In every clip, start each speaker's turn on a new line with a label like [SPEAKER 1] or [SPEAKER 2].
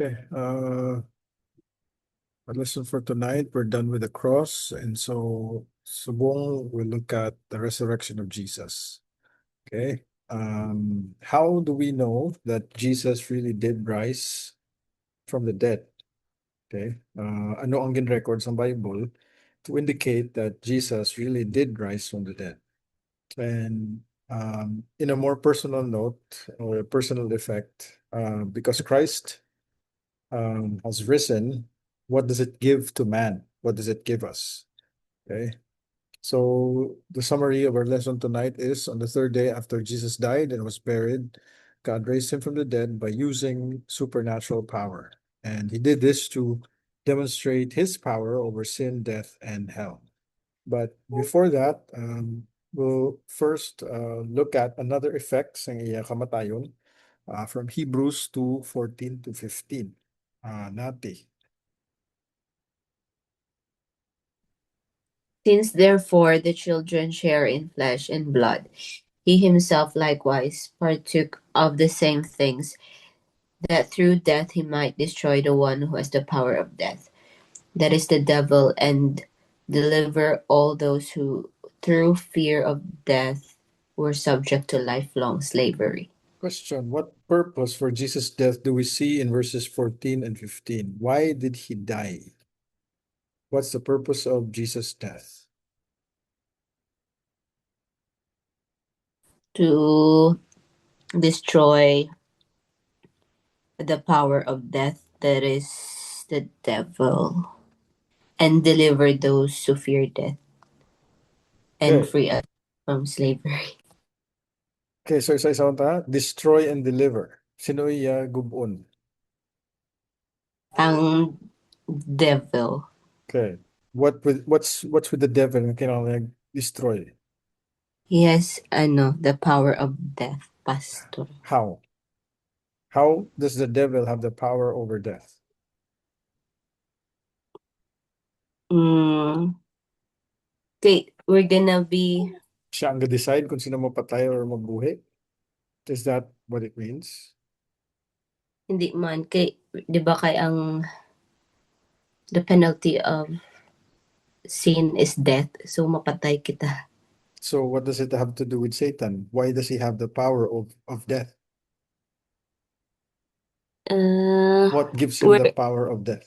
[SPEAKER 1] Okay, our lesson for tonight, we're done with the cross, and so subong we'll look at the resurrection of Jesus. Okay, how do we know that Jesus really did rise from the dead? Okay, ano ang gin-record sa Bible to indicate that Jesus really did rise from the dead? And in a more personal note or a personal effect, because Christ has risen, what does it give to man? What does it give us? Okay. So the summary of our lesson tonight is on the third day after Jesus died and was buried, God raised him from the dead by using supernatural power. And he did this to demonstrate his power over sin, death, and hell. But before that, we'll first look at another effect sa iya kamatayon from Hebrews 2:14 to 15. Nati.
[SPEAKER 2] Since therefore the children share in flesh and blood, he himself likewise partook of the same things, that through death he might destroy the one who has the power of death, that is the devil, and deliver all those who, through fear of death, were subject to lifelong slavery.
[SPEAKER 1] Question: what purpose for Jesus' death do we see in verses 14 and 15? Why did he die? What's the purpose of Jesus' death?
[SPEAKER 2] To destroy the power of death, that is the devil, and deliver those who fear death, and
[SPEAKER 1] Okay.
[SPEAKER 2] free us from slavery.
[SPEAKER 1] Okay, so isa-isa ta, destroy and deliver. Sino iya gubon?
[SPEAKER 2] Ang devil.
[SPEAKER 1] Okay. What's with the devil na kinahanglan destroy?
[SPEAKER 2] He has the power of death, pastor.
[SPEAKER 1] How? How does the devil have the power over death?
[SPEAKER 2] Mm, okay, we're gonna be,
[SPEAKER 1] Siya ang decide kung sino mapatay or mabuhi? Is that what it means?
[SPEAKER 2] hindi man, kay, di ba kay ang, the penalty of sin is death. So, mapatay kita.
[SPEAKER 1] So what does it have to do with Satan? Why does he have the power of death?
[SPEAKER 2] Uh,
[SPEAKER 1] What gives him
[SPEAKER 2] we're,
[SPEAKER 1] the power of death?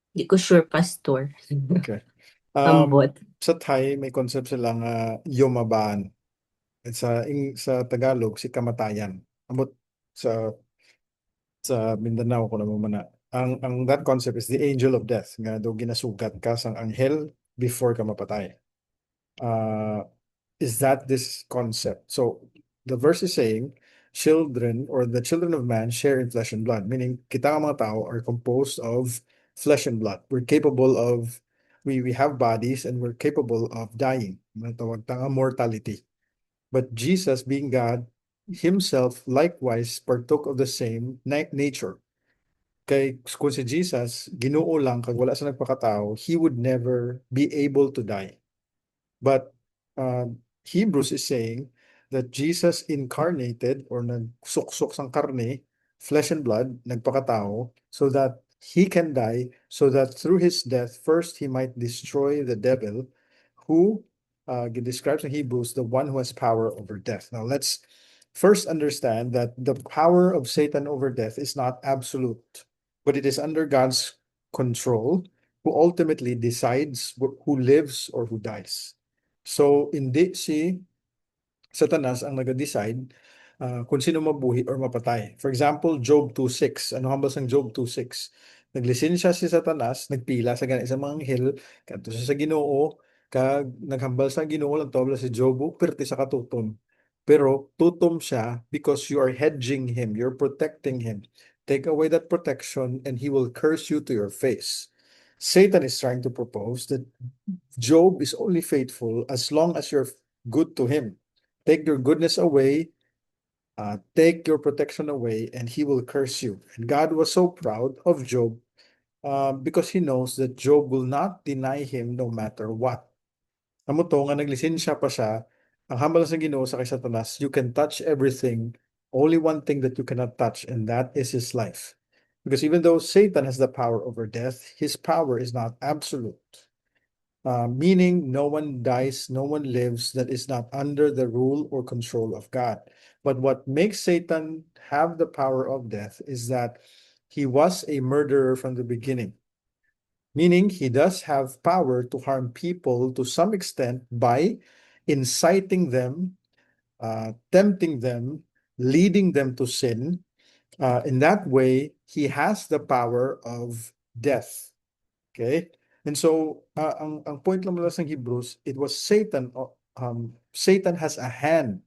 [SPEAKER 2] di ko sure, pastor.
[SPEAKER 1] Okay.
[SPEAKER 2] Ambot.
[SPEAKER 1] Sa Thai, may concept sila nga yomabaan. At sa Tagalog, si kamatayan. Amot sa Mindanao ko naman mana. Ang that concept is the angel of death nga do ginasugat ka sang anghel before ka mapatay. Uh, is that this concept? So the verse is saying children or the children of man share in flesh and blood, meaning kita nga mga tao are composed of flesh and blood. We're capable of we have bodies and we're capable of dying. Matawag ta nga mortality. But Jesus, being God, himself likewise partook of the same nature. Kay kung si Jesus, Ginoo lang kag wala sa nagpakatao, he would never be able to die. But Hebrews is saying that Jesus incarnated or nagsuksok sang karne, flesh and blood, nagpakatao, so that he can die, so that through his death, first he might destroy the devil, who describes in Hebrews the one who has power over death. Now let's first understand that the power of Satan over death is not absolute, but it is under God's control, who ultimately decides who lives or who dies. So, hindi si Satanas ang nag-decide kung sino mabuhi or mapatay. For example, Job 2:6. Ano hambal sang Job 2:6? Naglisensya si Satanas, nagpila sa ganang isang mga anghel, kadto siya sa Ginoo, kag naghambal sa Ginoo lang tawla si Job, perti sa katutom. Pero tutom siya because you are hedging him, you're protecting him. Take away that protection and he will curse you to your face. Satan is trying to propose that Job is only faithful as long as you're good to him. Take your goodness away, take your protection away, and he will curse you. And God was so proud of Job because he knows that Job will not deny him no matter what. Amo to nga naglisensya pa siya, ang hambal sa Ginoo sa kay Satanas, you can touch everything Only one thing that you cannot touch, and that is his life. Because even though Satan has the power over death, his power is not absolute. Meaning no one dies, no one lives that is not under the rule or control of God. But what makes Satan have the power of death is that he was a murderer from the beginning, meaning he does have power to harm people to some extent by inciting them, tempting them, leading them to sin. In that way, he has the power of death. Okay? And so, ang point lang mula sa Hebrews, it was Satan, Satan has a hand,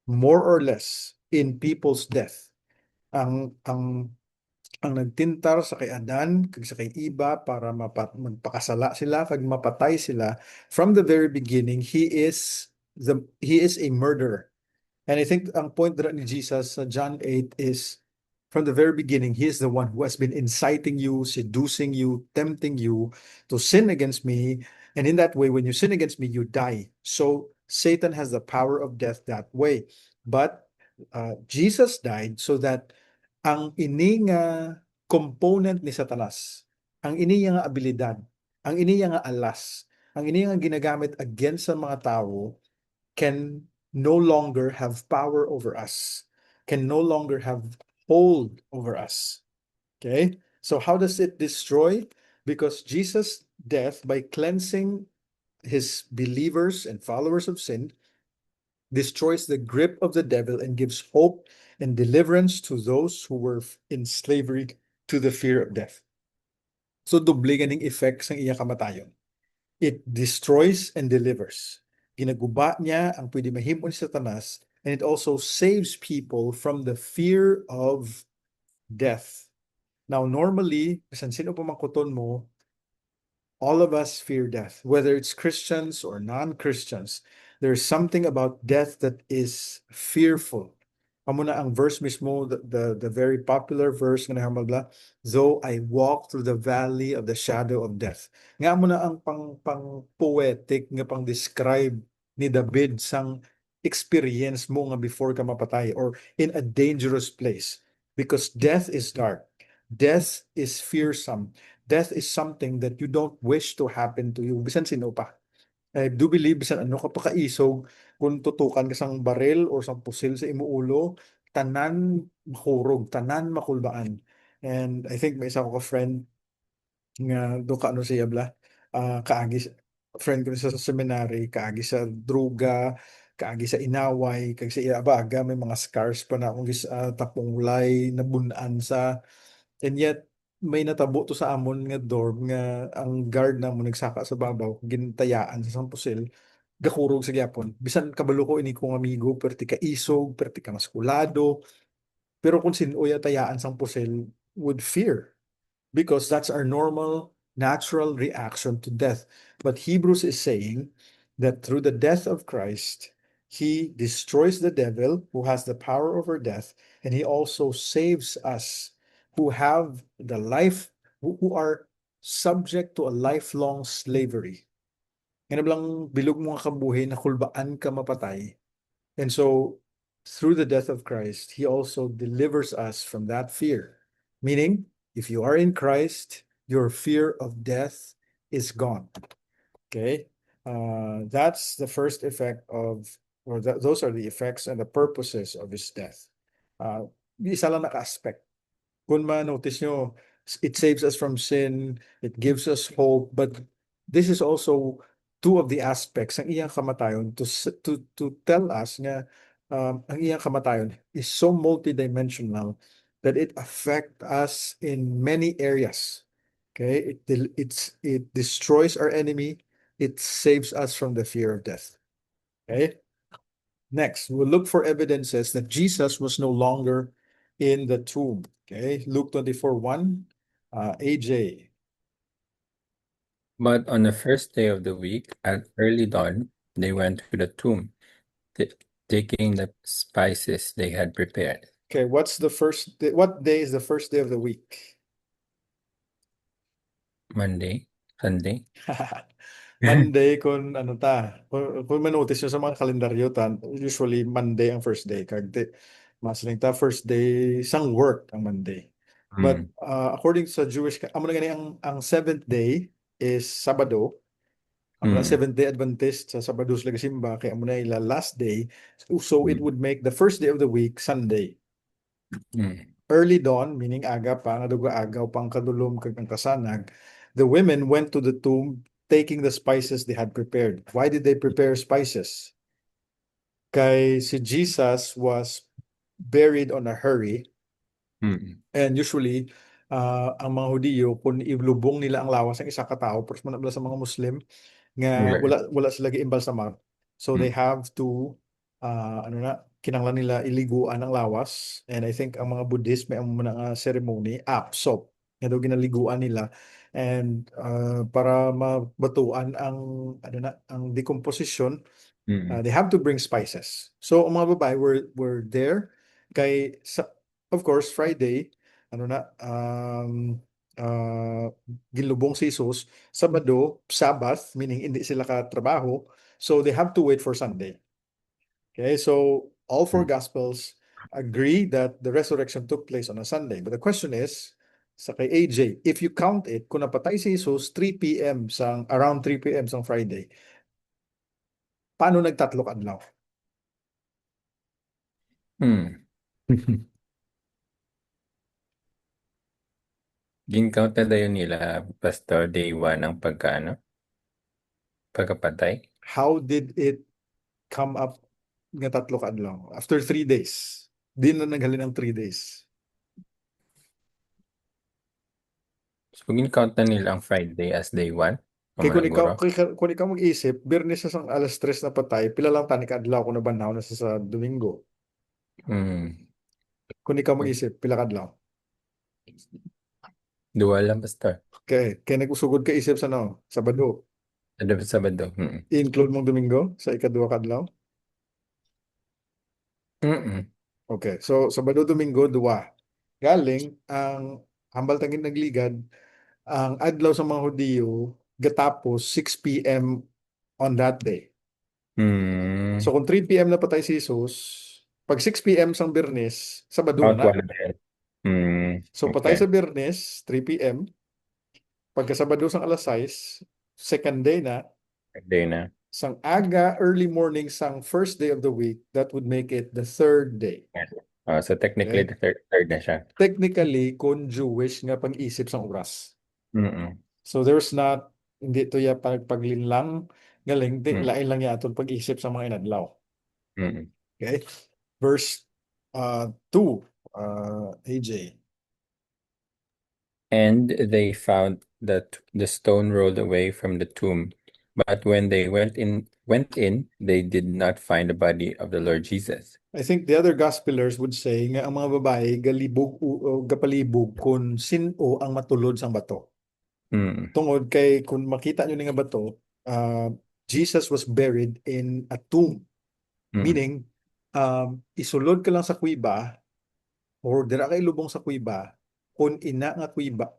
[SPEAKER 1] more or less, in people's death. Ang nagtintar sa kay Adan, kag sa kay Iba, para magpakasala sila, kag mapatay sila, from the very beginning, he is a murderer. And I think ang point dira ni Jesus sa John 8 is from the very beginning, he is the one who has been inciting you, seducing you, tempting you to sin against me. And in that way, when you sin against me, you die. So Satan has the power of death that way. But Jesus died so that ang ini nga component ni Satanas, ang ini nga abilidad, ang ini nga alas, ang ini nga ginagamit against sa mga tao can no longer have power over us, can no longer have hold over us. Okay? So how does it destroy? Because Jesus' death, by cleansing his believers and followers of sin, destroys the grip of the devil and gives hope and deliverance to those who were in slavery to the fear of death. So doble ganing effect sang iya kamatayon. It destroys and delivers. Ginaguba niya ang pwede mahimo ni Satanas, and it also saves people from the fear of death. Now, normally, bisan sino pa mangkuton mo, all of us fear death, whether it's Christians or non-Christians. There's something about death that is fearful. Amo na ang verse mismo, the very popular verse nga nahambagla, though I walk through the valley of the shadow of death. Nga mo na ang pang poetic nga pang describe ni David sang experience mo nga before ka mapatay or in a dangerous place, because death is dark. Death is fearsome. Death is something that you don't wish to happen to you. Bisan sino pa. I do believe bisan ano ka pa kaisog, kung tutukan ka sang baril or sang pusil sa imuulo, tanan mahurog, tanan makulbaan. And I think may isa ko ka-friend nga do ka ano siya bla, kaagi friend ko sa seminary, kaagi sa druga, kaagi sa inaway, kag sa iabaga may mga scars pa na akong tapunglay, nabunan sa. And yet, may natabo to sa amon nga dorm nga ang guard na mo nagsaka sa babaw, gintayaan sa sampusil, gakurog sa gyapon. Bisan kabalo ko ini kong amigo, perti ka isog, perti ka maskulado, pero kung sinuya tayaan sang pusil, would fear because that's our normal, natural reaction to death. But Hebrews is saying that through the death of Christ, he destroys the devil who has the power over death, and he also saves us who have the life, who are subject to a lifelong slavery. Nga lang bilog mo nga kabuhi na kulbaan ka mapatay. And so, through the death of Christ, he also delivers us from that fear. Meaning, if you are in Christ, your fear of death is gone. Okay? That's the first effect of, or those are the effects and the purposes of his death. Isa lang naka-aspect. Kung ma-notice nyo, it saves us from sin, it gives us hope, but this is also two of the aspects ng iyang kamatayon to tell us nga ang iyang kamatayon is so multidimensional that it affect us in many areas. Okay, it destroys our enemy, it saves us from the fear of death. Okay, next we'll look for evidences that Jesus was no longer in the tomb. Okay, Luke 24:1, AJ.
[SPEAKER 3] But on the first day of the week, at early dawn, they went to the tomb, taking the spices they had prepared.
[SPEAKER 1] Okay, what's the first day, what day is the first day of the week?
[SPEAKER 3] Monday, Sunday.
[SPEAKER 1] Monday kung ano ta, kung manotice nyo sa mga kalendaryo ta, usually Monday ang first day. Maslingta first day sang work ang Monday. But
[SPEAKER 3] Mm.
[SPEAKER 1] according sa Jewish, amo na gani ang seventh day is Sabado. Amo na
[SPEAKER 3] Mm.
[SPEAKER 1] Seventh Day Adventist sa Sabado sila simba kay amo na ila last day. So it
[SPEAKER 3] Mm.
[SPEAKER 1] would make the first day of the week Sunday.
[SPEAKER 3] Mm.
[SPEAKER 1] Early dawn, meaning aga pa, nga duga agaw pang kadulom kag ang kasanag, the women went to the tomb taking the spices they had prepared. Why did they prepare spices? Kay si Jesus was buried on a hurry.
[SPEAKER 3] Mm.
[SPEAKER 1] And usually, ang mga Hudiyo, kung ilubong nila ang lawas ng isa ka tao, first man sa mga Muslim, nga
[SPEAKER 3] Right.
[SPEAKER 1] wala sila giimbalsamar. So they
[SPEAKER 3] Mm.
[SPEAKER 1] have to, kinanglan nila iliguan ang lawas. And I think ang mga Buddhist may ang mga ceremony, apsop, nga daw ginaliguan nila. And para mabatuan ang decomposition,
[SPEAKER 3] Mm.
[SPEAKER 1] they have to bring spices. So ang mga babae were there of course Friday ginlubong si Jesus Sabado, Sabbath, meaning hindi sila katrabaho, so they have to wait for Sunday. Okay, so all four
[SPEAKER 3] Mm.
[SPEAKER 1] gospels agree that the resurrection took place on a Sunday. But the question is, sa kay AJ, if you count it, kung napatay si Jesus around 3 p.m. sang Friday, paano nagtatlo ka adlaw?
[SPEAKER 3] Mm. Gin-count na dayon nila Pastor Day 1 ang pagkapatay.
[SPEAKER 1] How did it come up nga tatlo ka adlaw? After 3 days. Di na naghalin ang 3 days.
[SPEAKER 3] So gin-count na nila ang Friday as day 1 o
[SPEAKER 1] Kay
[SPEAKER 3] managuro.
[SPEAKER 1] kung ikaw mag-isip, Biyernes sa sang alas 3 na patay, pila lang tani ka adlaw kung nabanhaw na sa Domingo.
[SPEAKER 3] Mm.
[SPEAKER 1] Kung ikaw mag-isip, pila ka adlaw.
[SPEAKER 3] Duwa lang Pastor.
[SPEAKER 1] Kay nagusugod ka isip sa Sabado.
[SPEAKER 3] Sabado. Mm.
[SPEAKER 1] I-include mong Domingo sa ikaduha ka adlaw.
[SPEAKER 3] Mm.
[SPEAKER 1] Okay, so Sabado, Domingo, duwa. Galing ang hambal tangin nagligad ang adlaw sa mga Hudiyo gatapos 6 p.m. on that day.
[SPEAKER 3] Mm.
[SPEAKER 1] So kung 3 p.m. na patay si Jesus, pag 6 p.m. sang Biyernes, Sabado
[SPEAKER 3] Count
[SPEAKER 1] na.
[SPEAKER 3] wala dahil. Mm.
[SPEAKER 1] So patay
[SPEAKER 3] Okay.
[SPEAKER 1] sa Biyernes, 3 p.m. Pagka Sabado sang alas 6, second day na.
[SPEAKER 3] Day na.
[SPEAKER 1] Sang aga, early morning sang first day of the week, that would make it the third day.
[SPEAKER 3] So technically
[SPEAKER 1] Okay?
[SPEAKER 3] the third na siya.
[SPEAKER 1] Technically, kung Jewish nga pag-isip sang oras.
[SPEAKER 3] Mm.
[SPEAKER 1] So there's not, hindi to ya paglinlang, galing,
[SPEAKER 3] Mm.
[SPEAKER 1] lain lang ya itong pag-isip sa mga inadlaw.
[SPEAKER 3] Mm.
[SPEAKER 1] Okay? Verse 2, AJ.
[SPEAKER 3] And they found that the stone rolled away from the tomb. But when they went in, they did not find the body of the Lord Jesus.
[SPEAKER 1] I think the other gospelers would say nga ang mga babae gapalibog kung sino ang matulod sang bato.
[SPEAKER 3] Mm.
[SPEAKER 1] Tungod kay kung makita nyo nga bato, Jesus was buried in a tomb.
[SPEAKER 3] Mm.
[SPEAKER 1] Meaning, isulod ka lang sa kuiba or dira ka ilubong sa kuiba kung ina nga kuiba,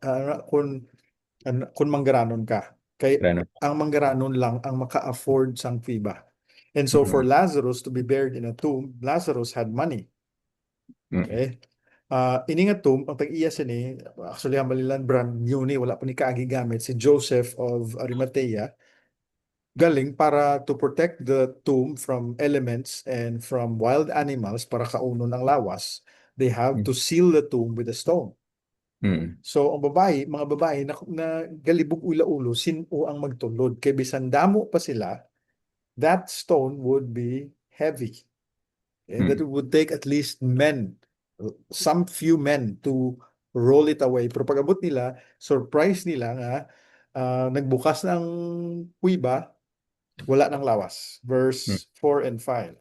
[SPEAKER 1] kung manggaranon ka. Kay
[SPEAKER 3] Ano?
[SPEAKER 1] ang manggaranon lang ang maka-afford sang kuiba. And so for Lazarus to be buried in a tomb, Lazarus had money.
[SPEAKER 3] Mm.
[SPEAKER 1] Okay? Ini nga tomb, ang tag-iya sini, actually ang malilan brand new ni, wala pa ni kaagi gamit, si Joseph of Arimathea, galing para to protect the tomb from elements and from wild animals para kaunon ang lawas, they have to seal the tomb with a stone.
[SPEAKER 3] Mm.
[SPEAKER 1] So ang mga babae na galibog ula-ulo, sino ang magtulod? Kay bisan damo pa sila, that stone would be heavy. And that would take at least some few men to roll it away. Pero pag abot nila, surprise nila nga nagbukas ng kuiba, wala nang lawas. Verse 4 and 5.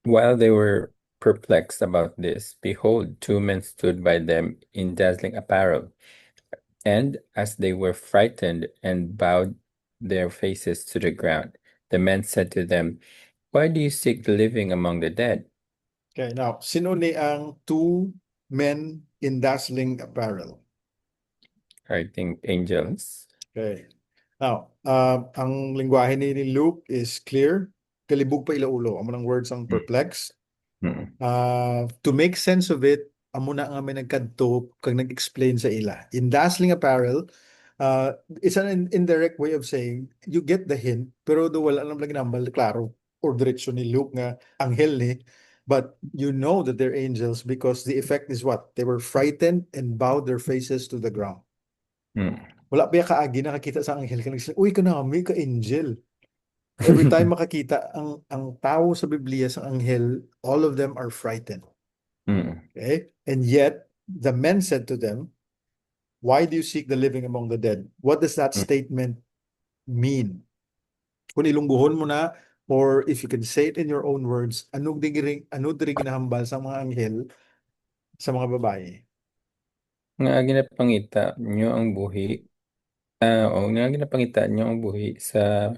[SPEAKER 3] While they were perplexed about this, behold, two men stood by them in dazzling apparel. And as they were frightened and bowed their faces to the ground, the men said to them, "Why do you seek the living among the dead?"
[SPEAKER 1] Okay, now, sino ni ang two men in dazzling apparel?
[SPEAKER 3] I think angels.
[SPEAKER 1] Okay. Now, ang lingwahe ni Luke is clear. Kalibog pa ilaulo. Ang mga words ang perplexed.
[SPEAKER 3] Mm.
[SPEAKER 1] To make sense of it, amo na nga may nagkadto kag nag-explain sa ila. In dazzling apparel, it's an indirect way of saying you get the hint, pero do wala lang lagi nambal klaro or diretso ni Luke nga anghel ni. But you know that they're angels because the effect is what? They were frightened and bowed their faces to the ground.
[SPEAKER 3] Mm.
[SPEAKER 1] Wala pa kaagi nakakita sa anghel ka nagsabi, uy, kanami ka angel. Every time makakita ang tao sa Biblia sa anghel, all of them are frightened.
[SPEAKER 3] Mm.
[SPEAKER 1] Okay? And yet, the men said to them, why do you seek the living among the dead? What does that
[SPEAKER 3] Mm.
[SPEAKER 1] statement mean? Kung ilungguhon mo na, or if you can say it in your own words, ano diri ginahambal sa mga anghel sa mga babae?
[SPEAKER 3] Nga ginapangita nyo ang buhi. Nga ginapangita nyo ang buhi sa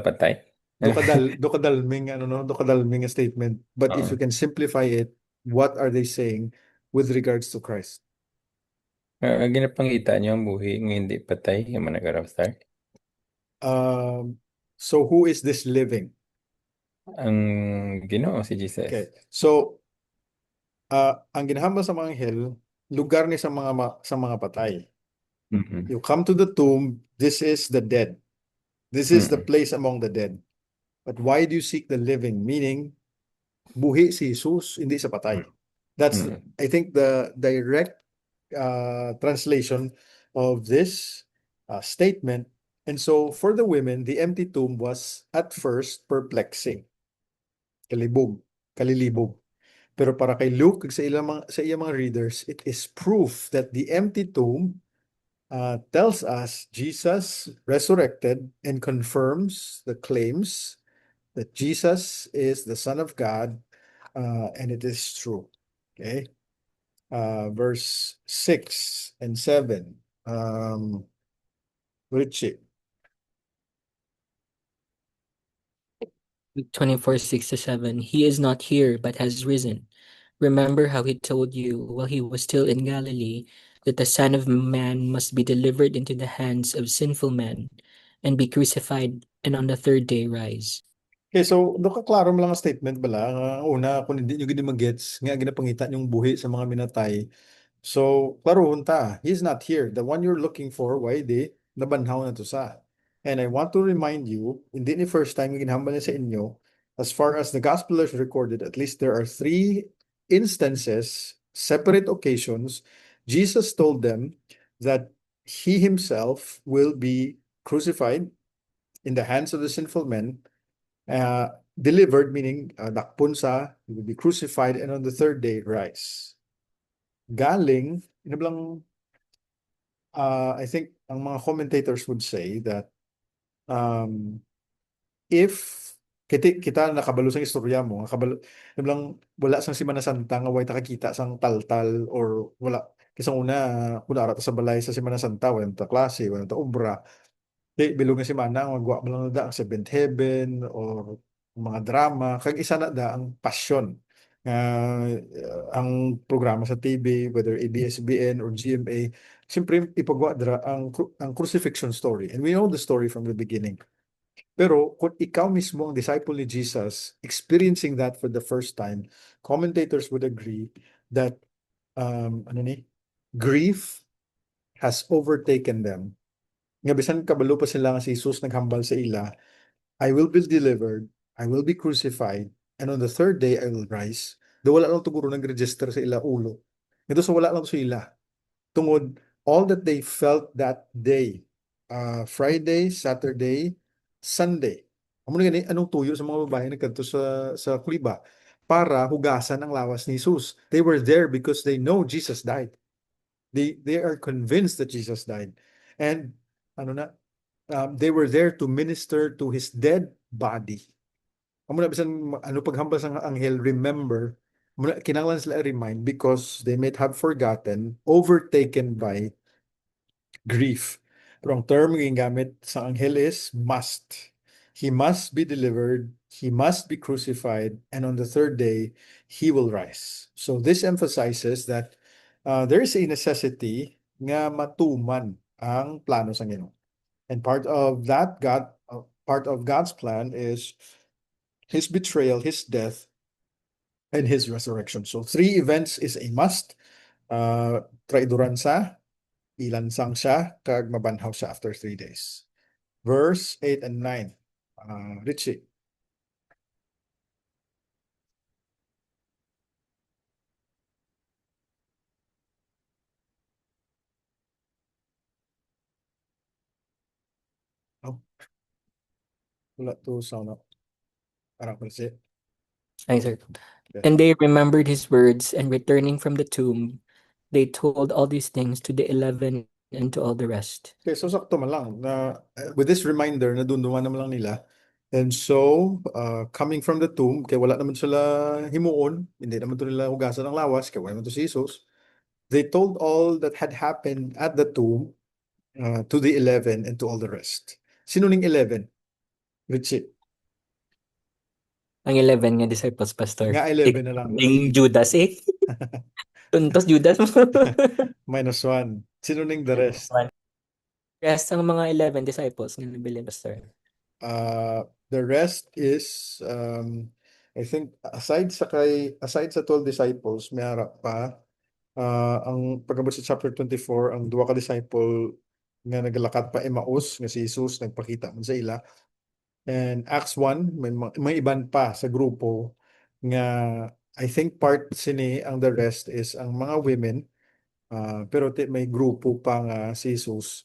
[SPEAKER 3] patay.
[SPEAKER 1] Do kadalming ano no, do kadalming statement. But if you can simplify it, what are they saying with regards to Christ?
[SPEAKER 3] Ginapangita nyo ang buhi nga hindi patay nga managarawstar.
[SPEAKER 1] So who is this living?
[SPEAKER 3] Ang Ginoo si Jesus.
[SPEAKER 1] Okay. So ang ginahambal sa mga anghel, lugar ni sa mga patay.
[SPEAKER 3] Mhm.
[SPEAKER 1] You come to the tomb, this is the dead. This is the
[SPEAKER 3] Mm.
[SPEAKER 1] place among the dead. But why do you seek the living? Meaning, buhi si Jesus, hindi sa patay. That's,
[SPEAKER 3] Mm.
[SPEAKER 1] I think, the direct translation of this statement. And so, for the women, the empty tomb was at first perplexing. Kalilibog. Pero para kay Luke, sa iyang mga readers, it is proof that the empty tomb tells us Jesus resurrected and confirms the claims that Jesus is the Son of God, and it is true. Okay. Verse 6 and 7. Richie.
[SPEAKER 4] 24:6-7. He is not here, but has risen. Remember how he told you while he was still in Galilee that the Son of Man must be delivered into the hands of sinful men and be crucified and on the third day rise.
[SPEAKER 1] Okay, so do ka klaro mo lang ang statement bala nga una kung hindi nyo gini magets nga ginapangita yung buhi sa mga minatay. So klaro hunta, he's not here. The one you're looking for, why di nabanhaw na to sa. And I want to remind you, hindi ni first time yung ginhambal niya sa inyo, as far as the gospel is recorded, at least there are 3 instances, separate occasions, Jesus told them that he himself will be crucified in the hands of the sinful men, delivered, meaning dakpunsa, he will be crucified, and on the third day rise. Galing, I think ang mga commentators would say that if kita nakabalo sa istorya mo, wala sang Semana Santa nga way takakita sang taltal or wala kisang una kunara ta sa balay sa Semana Santa wala ta klase, wala ta obra. Di bilog nga semana ang magwa mo lang da ang Seventh Heaven or mga drama kag isa na da ang passion nga ang programa sa TV whether ABS-CBN or GMA siyempre ipagwa dra ang crucifixion story, and we know the story from the beginning. Pero kung ikaw mismo ang disciple ni Jesus, experiencing that for the first time, commentators would agree that grief has overtaken them. Nga bisan kabalo pa sila nga si Jesus naghambal sa ila, I will be delivered, I will be crucified, and on the third day I will rise. Do wala lang tuguro nag-register sa ila ulo. Ito so wala lang to sa ila. Tungod all that they felt that day, Friday, Saturday, Sunday. Amo gani anong tuyo sa mga babae nagkadto sa kuliba para hugasan ang lawas ni Jesus. They were there because they know Jesus died. They are convinced that Jesus died. And they were there to minister to his dead body. Amo na bisan paghambal sa anghel, remember, kinahanglan sila remind because they might have forgotten, overtaken by grief. Pero ang term yung gamit sa anghel is must. He must be delivered, he must be crucified, and on the third day, he will rise. So this emphasizes that there is a necessity nga matuman ang plano sa Ginoo. And part of God's plan is his betrayal, his death, and his resurrection. So 3 events is a must. Traidoran sa, ilansang siya, kag mabanhaw siya after 3 days. Verse 8 and 9. Richie. Oh. Wala to sound up. Parang kasi.
[SPEAKER 4] Ay, sir.
[SPEAKER 1] Okay.
[SPEAKER 4] And they remembered his words, and returning from the tomb, they told all these things to the 11 and to all the rest.
[SPEAKER 1] Okay, so sakto man lang na with this reminder na dunduman naman lang nila. And so, coming from the tomb, kaya wala naman sila himuon, hindi naman to nila hugasan ng lawas, kaya wala naman to si Jesus. They told all that had happened at the tomb to the 11 and to all the rest. Sino ning 11? Richie.
[SPEAKER 4] Ang 11 nga disciples, Pastor.
[SPEAKER 1] Nga 11 na lang.
[SPEAKER 4] Yung Judas eh. Tuntos Judas mo.
[SPEAKER 1] -1. Sino ning the rest?
[SPEAKER 4] Rest ang mga 11 disciples nga nabili, Pastor.
[SPEAKER 1] The rest is I think aside sa 12 disciples, may harap pa ang pagabot sa chapter 24, ang duwa ka disciple nga naglakad pa Emmaus nga si Jesus nagpakita man sa ila. And Acts 1, may iban pa sa grupo nga I think part sini ang the rest is ang mga women, pero may grupo pa nga si Jesus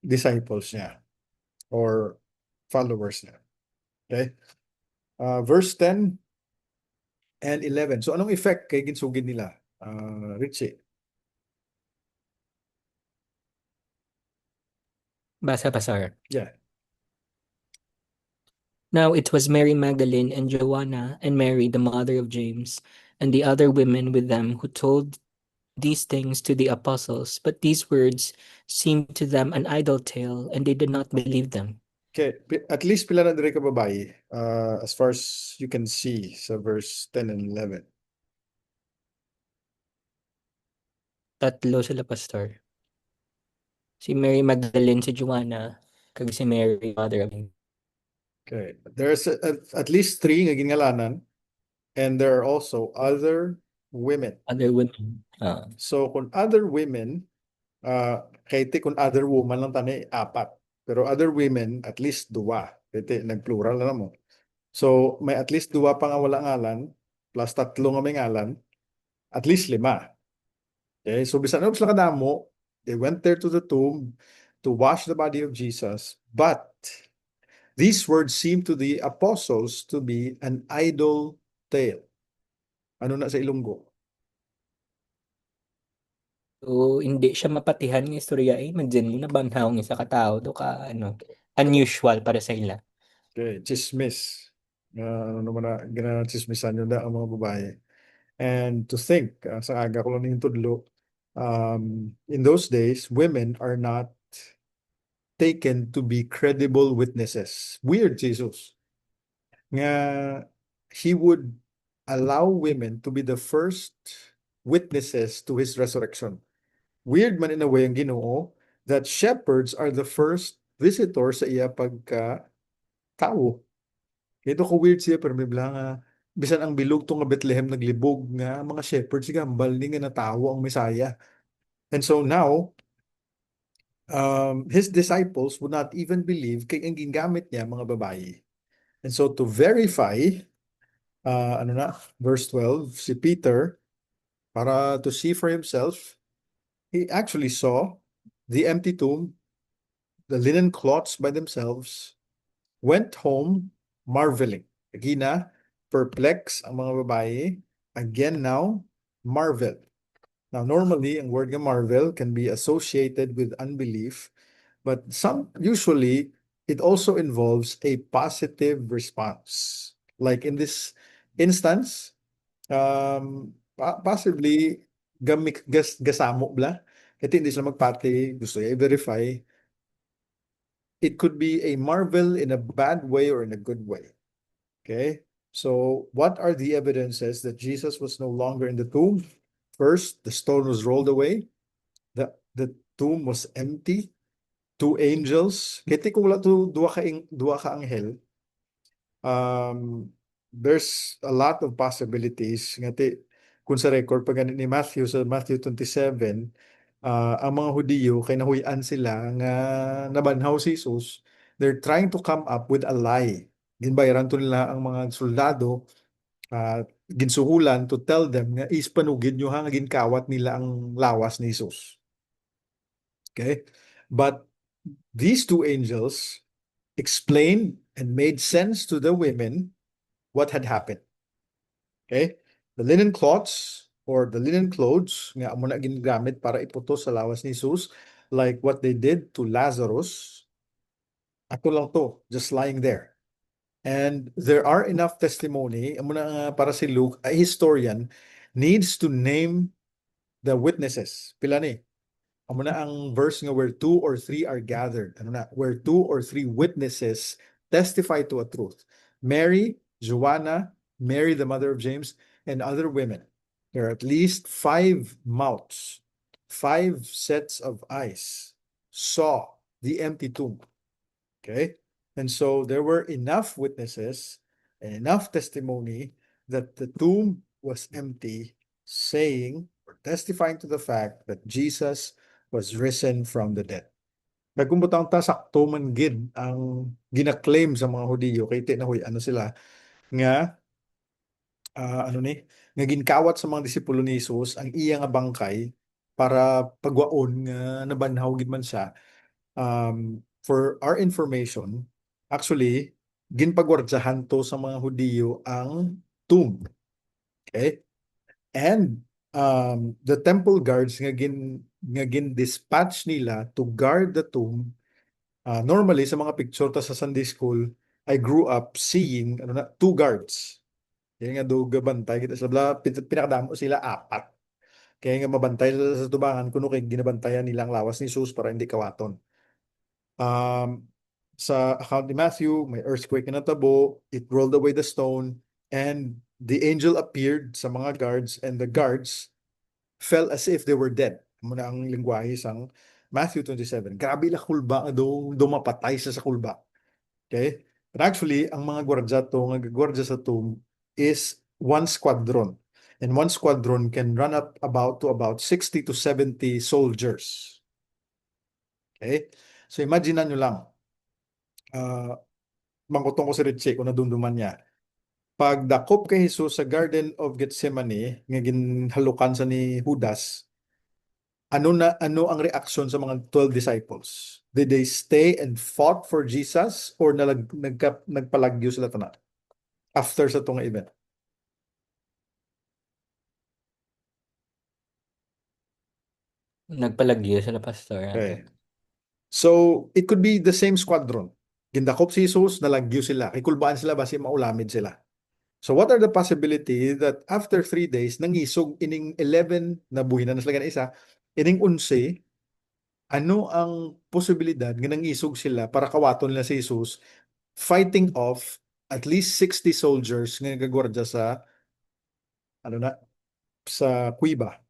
[SPEAKER 1] disciples niya or followers niya. Okay? Verse 10 and 11. So anong effect kay ginsugid nila? Richie.
[SPEAKER 4] Basa, Pastor.
[SPEAKER 1] Yeah.
[SPEAKER 4] Now it was Mary Magdalene and Joanna and Mary, the mother of James, and the other women with them who told these things to the apostles. But these words seemed to them an idle tale, and they did not believe them.
[SPEAKER 1] Okay, at least pila na dire ka babae as far as you can see sa verse 10 and 11.
[SPEAKER 4] Tatlo sila, Pastor. Si Mary Magdalene, si Joanna, kag si Mary, mother of James.
[SPEAKER 1] Okay, there's at least 3 nga gingalanan, and there are also other women.
[SPEAKER 4] Other women.
[SPEAKER 1] So kung other women, kay kung other woman lang tani 4. Pero other women, at least 2. Kaya nagplural na mo. So may at least 2 pa nga wala ngalan, plus 3 nga may ngalan, at least 5. Okay, so bisan ano sila kadamo, they went there to the tomb to wash the body of Jesus, but these words seem to the apostles to be an idle tale. Ano na sa Ilonggo?
[SPEAKER 4] So, hindi siya mapatihan ng istorya eh. Madyan mo na banhaw ng isa katao do ka unusual para sa ila.
[SPEAKER 1] Okay, chismis. Ano naman na ginachismisan yun na ang mga babae. And to think, sa aga ko lang yung tudlo, in those days, women are not taken to be credible witnesses. Weird, Jesus. Nga, he would allow women to be the first witnesses to his resurrection. Weird man in a way ang Ginoo that shepherds are the first visitors sa iya pagka tao. Ito ko weird siya pero may nga bisan ang bilog to nga Bethlehem naglibog nga mga shepherds gambal ni nga natawo ang Messiah. And so now his disciples would not even believe kay ang gingamit niya mga babae. And so to verify verse 12, si Peter, para to see for himself, he actually saw the empty tomb, the linen cloths by themselves, went home marveling. Again perplex ang mga babae. Again now, marvel. Now normally, ang word nga marvel can be associated with unbelief, but usually it also involves a positive response. Like in this instance, possibly gasamo bla. Ito hindi sila magpati, gusto niya i-verify. It could be a marvel in a bad way or in a good way. Okay, so what are the evidences that Jesus was no longer in the tomb? First, the stone was rolled away. The tomb was empty. 2 angels. Kiti kung wala to duwa ka anghel. there's a lot of possibilities. Ngati, kung sa record pa ganit ni Matthew, sa Matthew 27, ang mga Hudiyo, kinahuyan sila nga nabanhaw si Jesus. They're trying to come up with a lie. Ginbayaran to nila ang mga soldado, ginsuhulan to tell them nga ispanugid nyo nga ginkawat nila ang lawas ni Jesus. Okay? But these two angels explained and made sense to the women what had happened. Okay? The linen cloths or the linen clothes nga amo na ginagamit para iputos sa lawas ni Jesus, like what they did to Lazarus, ato lang to, just lying there. And there are enough testimony, amo na nga para si Luke, a historian, needs to name the witnesses. Pila ni? Amo na ang verse nga where two or three are gathered. Ano na? Where two or three witnesses testify to a truth. Mary, Joanna, Mary the mother of James, and other women. There are at least 5 mouths, 5 sets of eyes saw the empty tomb. Okay? And so there were enough witnesses and enough testimony that the tomb was empty, saying or testifying to the fact that Jesus was risen from the dead. Kaya kung butang ta sakto man gid ang gina-claim sa mga Hudiyo kay tinahoy ano sila nga ano ni nga ginkawat sa mga disipulo ni Jesus ang iya nga bangkay para pagwaon nga nabanhaw gid man siya. For our information, actually ginpagwardyahan to sa mga Hudiyo ang tomb. Okay? And the temple guards nga dispatch nila to guard the tomb. Normally sa mga picture ta sa Sunday school, I grew up seeing 2 guards. Kaya nga do gabantay kita sa pinakadamo sila 4. Kaya nga mabantay sa tubangan kuno kay ginabantayan nilang lawas ni Jesus para hindi kawaton. Sa account ni Matthew, may earthquake na natabo, it rolled away the stone, and the angel appeared sa mga guards, and the guards fell as if they were dead. Muna ang lingwahe sang Matthew 27. Grabe la kulba do mapatay sa kulba. Okay? But actually, ang mga gwardya sa tomb is 1 squadron. And 1 squadron can run up to about 60 to 70 soldiers. Okay? So imagine nyo lang, mangkutong ko si Richie kung nadumduman niya. Pag dakop kay Jesus sa Garden of Gethsemane, nga ginhalukan sa ni Judas, ano ang reaksyon sa mga 12 disciples? Did they stay and fought for Jesus or nagpalagyo sila tana after sa tunga event?
[SPEAKER 4] Nagpalagyo sila, Pastor.
[SPEAKER 1] Okay. So, it could be the same squadron. Gindakop si Jesus, nalagyo sila. Ikulbaan sila basi maulamid sila. So, what are the possibility that after 3 days, nangisog ining 11 na buhi na sila isa, ining 11, ano ang posibilidad nga nangisog sila para kawaton nila si Jesus, fighting off at least 60 soldiers nga nagagwardya sa sa kuiba.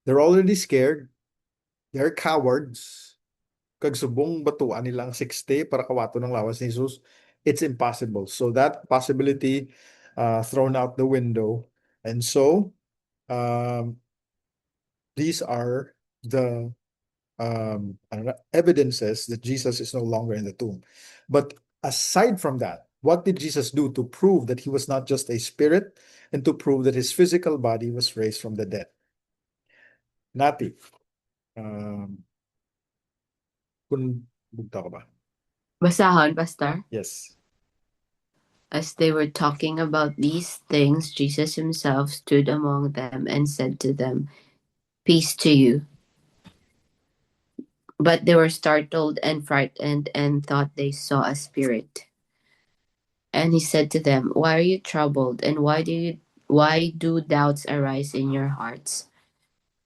[SPEAKER 1] They're already scared. They're cowards. Kag subong batuan nilang 60 para kawato ng lawas ni Jesus, it's impossible. So that possibility thrown out the window. And so these are the evidences that Jesus is no longer in the tomb. But aside from that, what did Jesus do to prove that he was not just a spirit and to prove that his physical body was raised from the dead? Nati, kung bugta ka ba?
[SPEAKER 2] Basahon, Pastor.
[SPEAKER 1] Yes.
[SPEAKER 2] As they were talking about these things, Jesus himself stood among them and said to them, "Peace to you." But they were startled and frightened and thought they saw a spirit. And he said to them, "Why are you troubled, and why do doubts arise in your hearts?"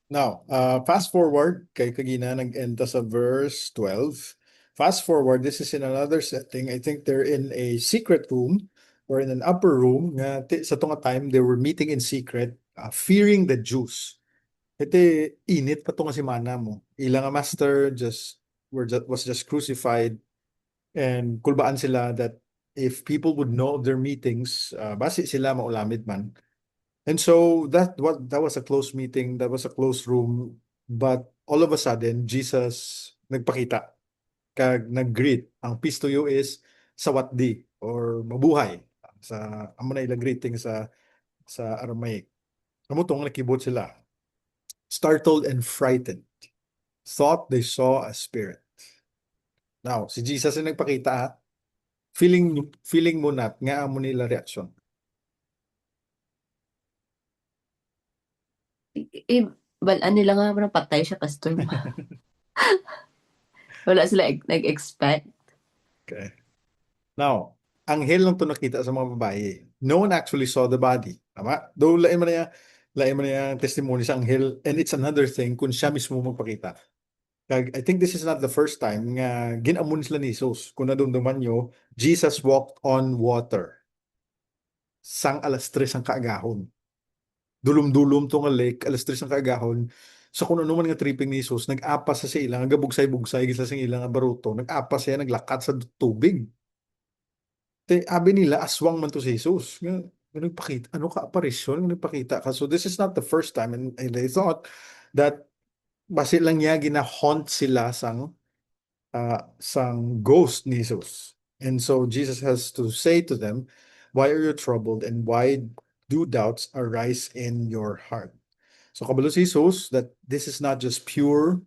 [SPEAKER 1] Now, fast forward, kay kagina nag-end sa verse 12. Fast forward, this is in another setting. I think they're in a secret room or in an upper room. Sa tunga time, they were meeting in secret, fearing the Jews. Ito, init pa tunga si mana mo. Ilang master was just crucified, and kulbaan sila that if people would know of their meetings, base sila maulamid man. And so that was a close meeting, that was a close room, but all of a sudden Jesus nagpakita kag nag-greet. Ang peace to you is sawatdi or mabuhay sa amo na ilang greeting sa Aramaic. Amo tong nakibot sila. Startled and frightened. Thought they saw a spirit. Now, si Jesus ang nagpakita ha. Feeling mo na nga amo nila reaksyon.
[SPEAKER 2] Balaan nila nga na patay siya pastor. Wala sila nag-expect.
[SPEAKER 1] Okay. Now, anghel lang to nakita sa mga babae. No one actually saw the body. Tama? Though lain man niya testimony sa anghel, and it's another thing kung siya mismo magpakita. I think this is not the first time nga ginamon sila ni Jesus. Kung nadumduman nyo, Jesus walked on water. Sang alas 3 ang kaagahon. Dulum-dulum to nga lake, alas 3 ang kaagahon. So kung ano man nga tripping ni Jesus, nag-apas sa ilang, nagabugsay-bugsay, gisa sa ilang nga baruto, nag-apas siya, naglakat sa tubig. Abi nila, aswang man to si Jesus. Nagpakita, ano ka, aparisyon, nagpakita ka. So this is not the first time, and they thought that base lang niya gina-haunt sila sang ghost ni Jesus. And so Jesus has to say to them, why are you troubled and why do doubts arise in your heart? So kabalo si Jesus that this is not just pure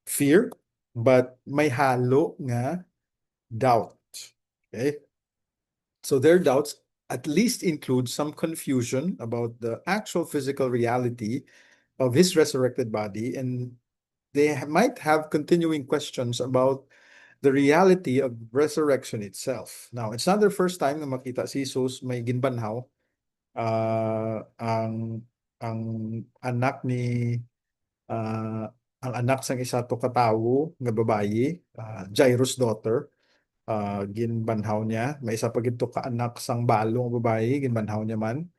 [SPEAKER 1] fear, but may halo nga doubt. Okay? So their doubts at least include some confusion about the actual physical reality of his resurrected body, and they might have continuing questions about the reality of resurrection itself. Now, it's not their first time na makita si Jesus may ginbanhaw. Ang anak ni ang anak sang isa to katawo nga babayi, Jairus' daughter, ginbanhaw niya. May isa pa gito ka anak sang balo nga babayi, ginbanhaw niya man.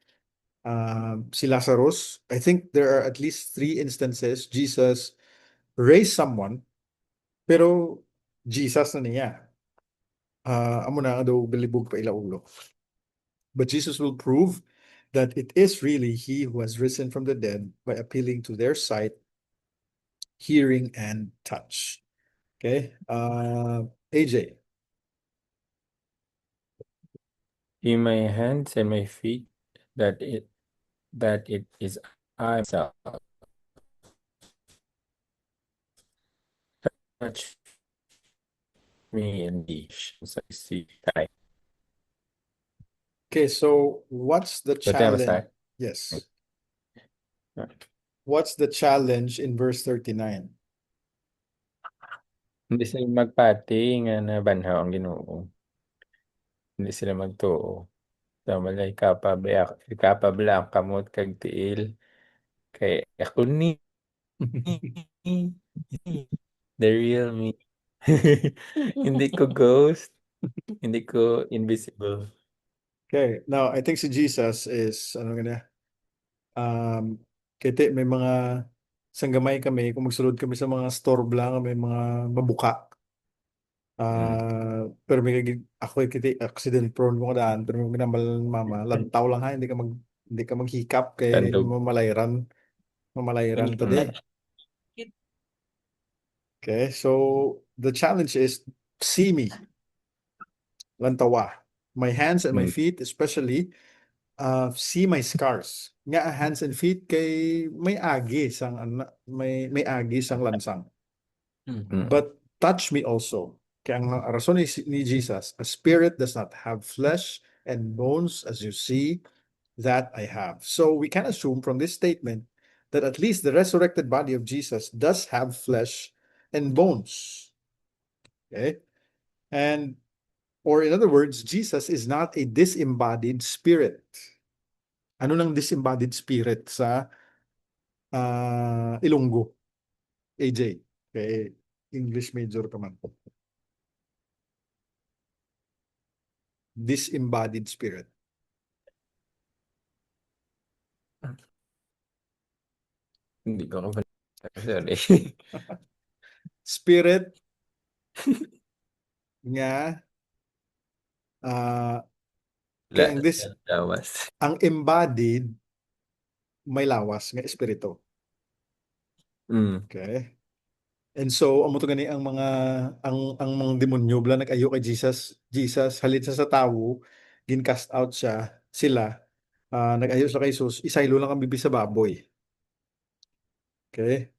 [SPEAKER 1] Si Lazarus, I think there are at least 3 instances Jesus raised someone, pero Jesus na niya. Amo na daw bilibog pa ilaulo. But Jesus will prove that it is really he who has risen from the dead by appealing to their sight, hearing, and touch. Okay? AJ.
[SPEAKER 3] In my hands and my feet, that it is I myself. Touch me in the see.
[SPEAKER 1] Okay, so what's the
[SPEAKER 3] Ba't tayo
[SPEAKER 1] challenge?
[SPEAKER 3] basta?
[SPEAKER 1] Yes.
[SPEAKER 3] Yeah.
[SPEAKER 1] What's the challenge in verse 39?
[SPEAKER 3] Hindi sila magpati nga nabanhaw ang Ginoo. Hindi sila magtuo. So malay kapabla kamot kag tiil kay ako ni the real me. Hindi ko ghost, hindi ko invisible.
[SPEAKER 1] Okay, now I think si Jesus is kiti may mga sanggamay kami kung magsulod kami sa mga store lang may mga mabuka. Pero ako kiti accident prone mo daan pero may ginambal mama lantaw lang ha hindi ka maghikap kay
[SPEAKER 3] Tandog.
[SPEAKER 1] mamalairan today. Okay, so the challenge is see me. Lantawa. My hands and my feet especially see my scars. Nga hands and feet kay may agi sang may agi sang lansang. But touch me also. Kaya ang rason ni Jesus, a spirit does not have flesh and bones as you see that I have. So we can assume from this statement that at least the resurrected body of Jesus does have flesh and bones. Okay? Or in other words, Jesus is not a disembodied spirit. Ano nang disembodied spirit sa Ilonggo? AJ, kay English major ka man. Disembodied spirit.
[SPEAKER 3] Hindi ko sorry.
[SPEAKER 1] Spirit nga Ah, kaya
[SPEAKER 3] Lawas.
[SPEAKER 1] ang embodied may lawas nga espiritu.
[SPEAKER 3] Mm.
[SPEAKER 1] Okay? And so amo to gani ang mga mga demonyo bala nag-ayo kay Jesus halin sa tawo gin-cast out sila nag-ayo sa kay Jesus isaylo lang ang bibi sa baboy. Okay?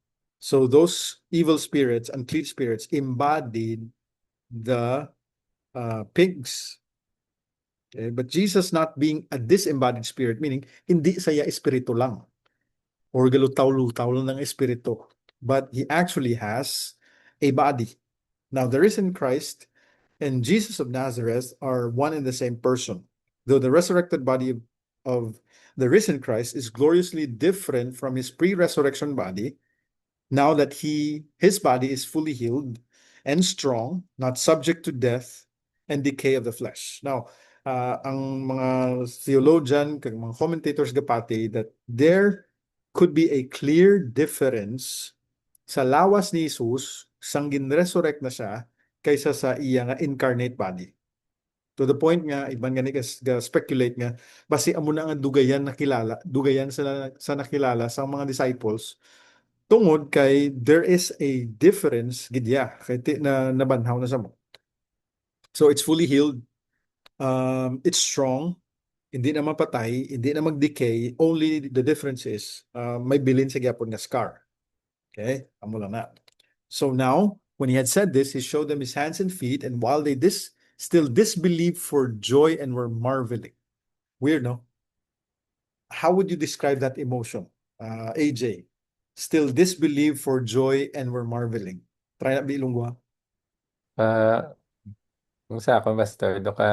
[SPEAKER 1] So those evil spirits, unclean spirits embodied the pigs. Okay? But Jesus not being a disembodied spirit, meaning hindi saya espiritu lang or galutaw-lutaw lang ng espiritu, but he actually has a body. Now, the risen Christ and Jesus of Nazareth are one and the same person, though the resurrected body of the risen Christ is gloriously different from his pre-resurrection body. Now that his body is fully healed and strong, not subject to death and decay of the flesh. Now, ang mga theologian, kag mga commentators gapati that there could be a clear difference sa lawas ni Jesus sang gin-resurrect na siya kaysa sa iya nga incarnate body. To the point nga iban gani ka speculate nga basi amo na nga dugayan sa nakilala sa mga disciples tungod kay there is a difference gidya kay na nabanhaw na sa mo. So it's fully healed. It's strong. Hindi na mapatay, hindi na mag-decay. Only the difference is may bilin sa gyapon nga scar. Okay? Amo lang na. So now, when he had said this, he showed them his hands and feet, and while they still disbelieved for joy and were marveling. Weird, no? How would you describe that emotion, AJ? Still disbelieve for joy and were marveling. Try na bilungwa.
[SPEAKER 3] Kung sa ako, Pastor, do ka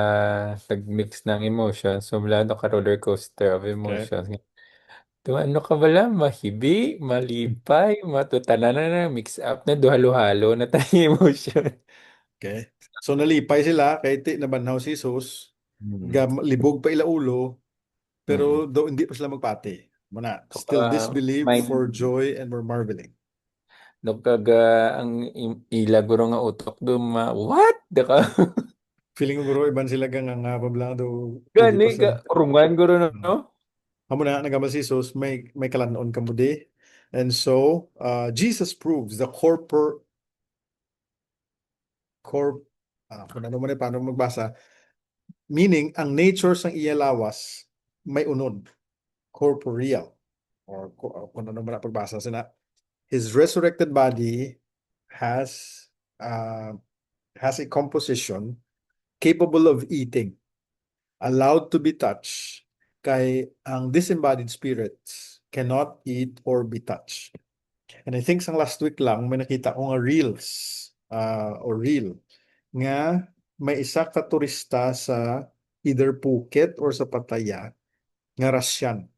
[SPEAKER 3] nag-mix ng emotions, so mula do ka roller coaster of emotions. Do ano ka bala, mahibi, malipay, matutanan na, mix up na, do halo-halo na tayo emotion.
[SPEAKER 1] Okay. So nalipay sila kay ti nabanhaw si Jesus, libog pa ila ulo, pero do hindi pa sila magpati. Muna, still disbelieve for joy and were marveling.
[SPEAKER 3] Ang ilaguro nga utok do what? Daka
[SPEAKER 1] Feeling ko guro iban sila nga pablang do
[SPEAKER 3] gani ka urungan guro no?
[SPEAKER 1] Amo na nagamal si Jesus may kalanon kamudi. And so Jesus proves the kung ano man paano magbasa, meaning ang nature sang iya lawas may unod, corporeal, or kung ano man pagbasa sina. His resurrected body has a composition capable of eating, allowed to be touched, kay ang disembodied spirits cannot eat or be touched. And I think sang last week lang may nakita ko nga reels or reel nga may isa ka turista sa either Phuket or sa Pattaya nga Russian.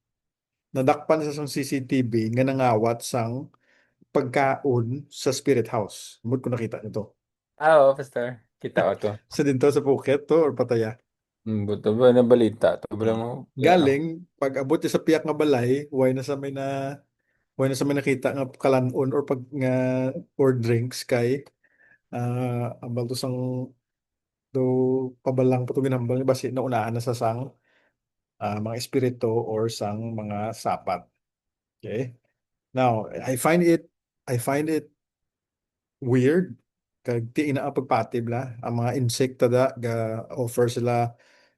[SPEAKER 1] Nadakpan sa sang CCTV nga nangawat sang pagkaon sa Spirit House. Mood ko nakita nito.
[SPEAKER 3] Oo, Pastor. Kita ko to.
[SPEAKER 1] Sa dinto sa Phuket to or Pattaya.
[SPEAKER 3] Buto ba na balita? To ba mo?
[SPEAKER 1] Galing pag abot niya sa piyak nga balay, way na sa may nakita nga kalanon or pag nga or drinks kay ambal to sang do pabalang pa to ginambal ni basi naunahan na sa sang mga espiritu or sang mga sapat. Okay? Now, I find it weird kag ti ina pagpatib la ang mga insekta ga offer sila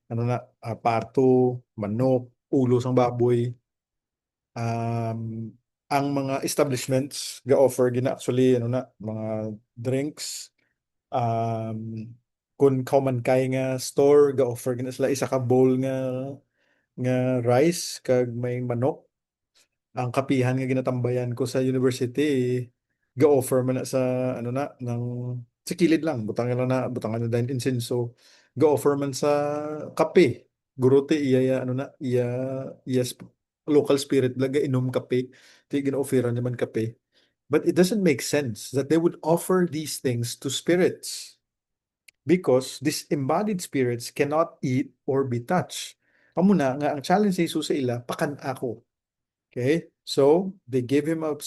[SPEAKER 1] ano na pato, manok, ulo sang baboy. Ang mga establishments ga offer gina actually ano na mga drinks kung kauman kay nga store ga offer gina sila isa ka bowl nga rice kag may manok. Ang kapihan nga ginatambayan ko sa university ga-offer man na sa ano na ng sa kilid lang butangan na din insenso ga-offer man sa kape guruti iya ano na iya local spirit laga inom kape ti gina-offeran naman kape, but it doesn't make sense that they would offer these things to spirits because these embodied spirits cannot eat or be touched. Amo na nga ang challenge ni Jesus sa ila pakan ako. Okay, so they gave him a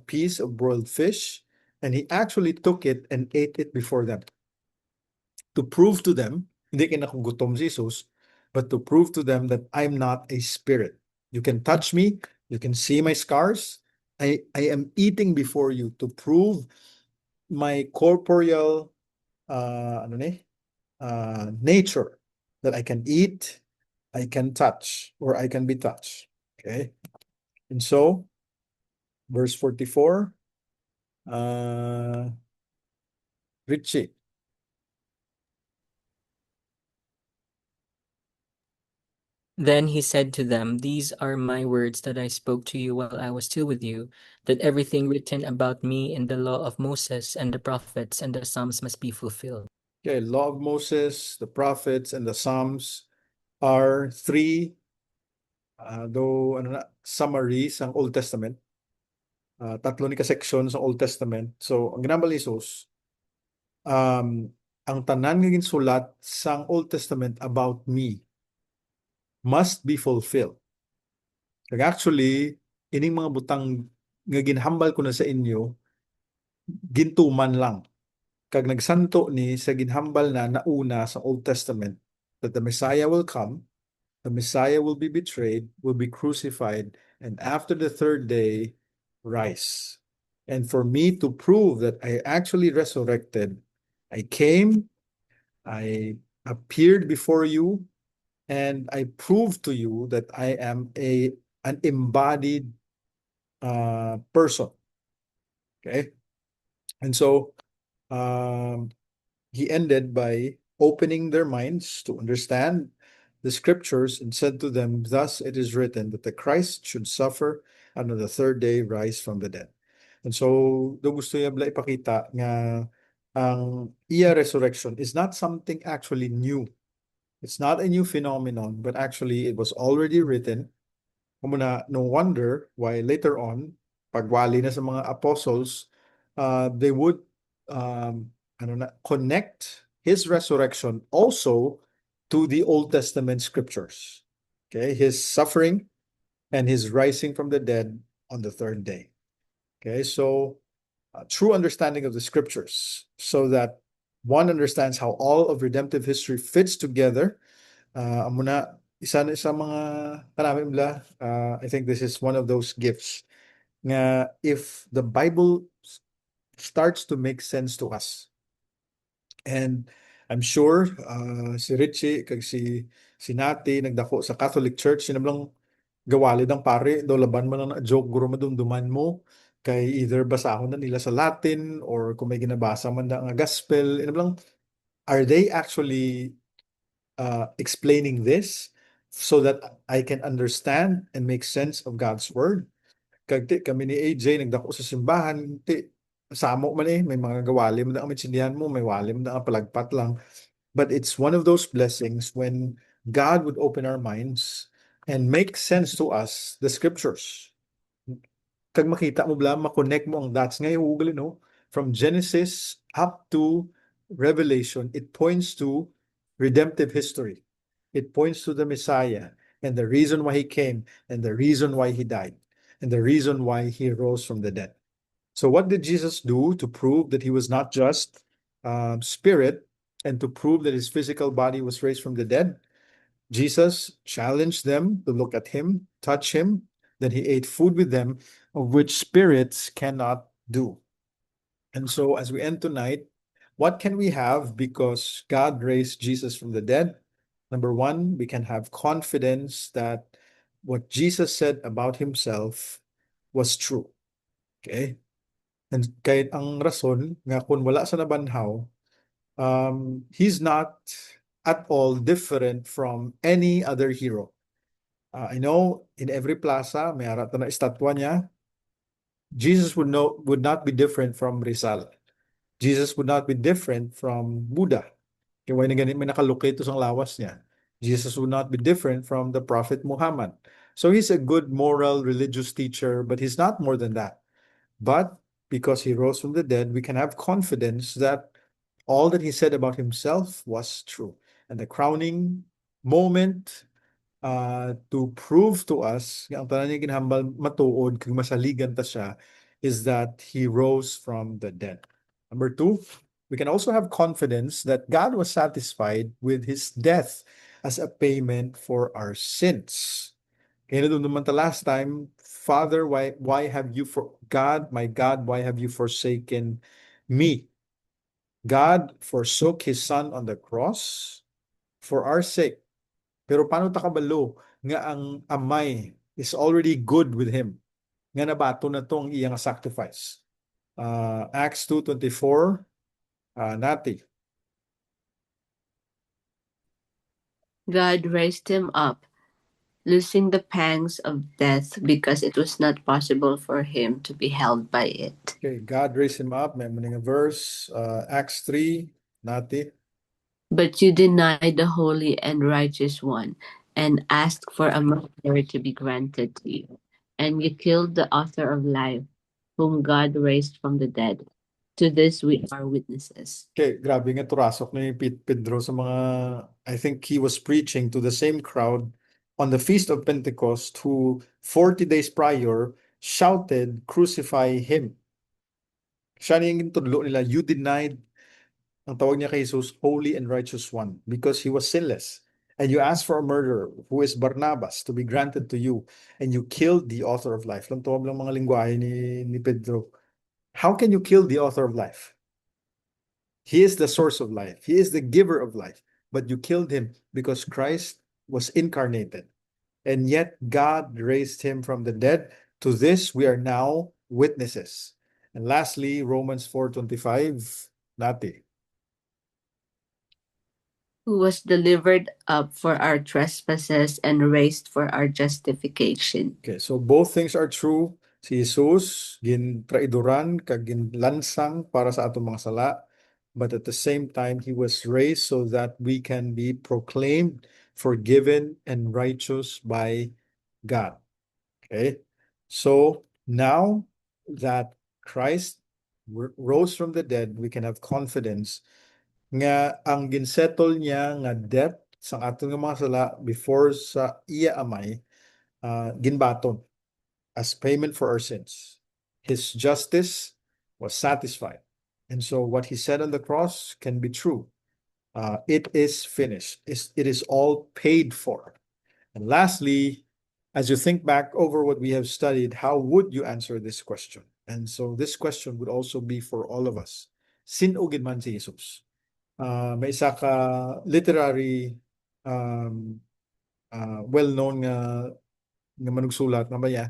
[SPEAKER 1] piece of broiled fish, and he actually took it and ate it before them to prove to them hindi kinakugutom si Jesus, but to prove to them that I'm not a spirit. You can touch me, you can see my scars. I am eating before you to prove my corporeal nature, that I can eat, I can touch, or I can be touched. Okay. And so, verse 44, Richie.
[SPEAKER 4] Then he said to them, "These are my words that I spoke to you while I was still with you, that everything written about me in the law of Moses and the prophets and the Psalms must be fulfilled."
[SPEAKER 1] Okay, law of Moses, the prophets, and the Psalms are three summaries ng Old Testament. Tatlo ni ka-section sa Old Testament. So, ang ginambal ni Jesus, ang tanan nga ginsulat sang Old Testament about me must be fulfilled. Kag actually, ining mga butang nga ginhambal ko na sa inyo, gintuman lang. Kag nagsanto ni sa ginhambal na nauna sa Old Testament that the Messiah will come, the Messiah will be betrayed, will be crucified, and after the third day, rise. And for me to prove that I actually resurrected, I came, I appeared before you, and I proved to you that I am an embodied person. Okay? And so he ended by opening their minds to understand the scriptures and said to them, "Thus it is written that the Christ should suffer and on the third day rise from the dead." And so, do gusto niya bala ipakita nga ang iya resurrection is not something actually new. It's not a new phenomenon, but actually it was already written. Kumuna, no wonder why later on, pagwali na sa mga apostles, they would connect his resurrection also to the Old Testament scriptures. Okay, his suffering and his rising from the dead on the third day. Okay, so true understanding of the scriptures so that one understands how all of redemptive history fits together. Muna, isa mga karami bla, I think this is one of those gifts nga if the Bible starts to make sense to us. And I'm sure si Richie kag si Nati nagdako sa Catholic Church sinablang gawalid ang pare do laban man na joke guro madumduman mo kay either basahon na nila sa Latin or kung may ginabasa man na nga gospel inablang are they actually explaining this so that I can understand and make sense of God's word? Kag kami ni AJ nagdako sa simbahan samo man may mga gawali man ang mitsindihan mo, may wali man ang palagpat lang. But it's one of those blessings when God would open our minds and make sense to us the scriptures. Kag makita mo bla, makonect mo ang dots ngayon Google no? From Genesis up to Revelation, it points to redemptive history. It points to the Messiah and the reason why he came and the reason why he died and the reason why he rose from the dead. So what did Jesus do to prove that he was not just spirit and to prove that his physical body was raised from the dead? Jesus challenged them to look at him, touch him, then he ate food with them, of which spirits cannot do. And so as we end tonight, what can we have because God raised Jesus from the dead? Number one, we can have confidence that what Jesus said about himself was true. Okay? And kahit ang rason nga kung wala sa nabanhaw, he's not at all different from any other hero. I know in every plaza may arat na estatwa niya. Jesus would not be different from Rizal. Jesus would not be different from Buddha. Kaya may nakalocate sa lawas niya. Jesus would not be different from the Prophet Muhammad. So he's a good moral religious teacher, but he's not more than that. But because he rose from the dead, we can have confidence that all that he said about himself was true. And the crowning moment to prove to us, ang tanan niya ginhambal matuod kag masaligan ta siya, is that he rose from the dead. Number two, we can also have confidence that God was satisfied with his death as a payment for our sins. Kaya doon naman last time, Father, why have you my God, why have you forsaken me? God forsook his son on the cross for our sake. Pero paano takabalo nga ang amay is already good with him? Nga nabato na tong iyang sacrifice. Acts 2:24, nati.
[SPEAKER 2] God raised him up, losing the pangs of death because it was not possible for him to be held by it.
[SPEAKER 1] Okay, God raised him up. May mga verse, Acts 3, nati.
[SPEAKER 2] But you denied the Holy and Righteous One and asked for a murderer to be granted to you. And you killed the author of life, whom God raised from the dead. To this we are witnesses.
[SPEAKER 1] Okay, grabe nga turasok ni Pedro sa mga, I think he was preaching to the same crowd on the Feast of Pentecost who 40 days prior shouted, crucify him. Siya yung tudlo nila, you denied, ang tawag niya kay Jesus, Holy and Righteous One, because he was sinless. And you asked for a murderer, who is Barnabas, to be granted to you, and you killed the author of life. Lang tawag lang mga lingwahe ni Pedro. How can you kill the author of life? He is the source of life. He is the giver of life. But you killed him because Christ was incarnated. And yet God raised him from the dead. To this we are now witnesses. And lastly, Romans 4:25, nati.
[SPEAKER 2] Who was delivered up for our trespasses and raised for our justification.
[SPEAKER 1] Okay, so both things are true. Si Jesus, traidoran, kag lansang para sa atong mga sala. But at the same time, he was raised so that we can be proclaimed, forgiven, and righteous by God. Okay, so now that Christ rose from the dead, we can have confidence nga ang ginsettle niya nga debt sa atong mga sala before sa iya amay, ginbaton as payment for our sins. His justice was satisfied. And so what he said on the cross can be true. It is finished. It is all paid for. And lastly, as you think back over what we have studied, how would you answer this question? And so this question would also be for all of us. Sino gid man si Jesus? May isa ka literary well-known nga manugsulat nga maya,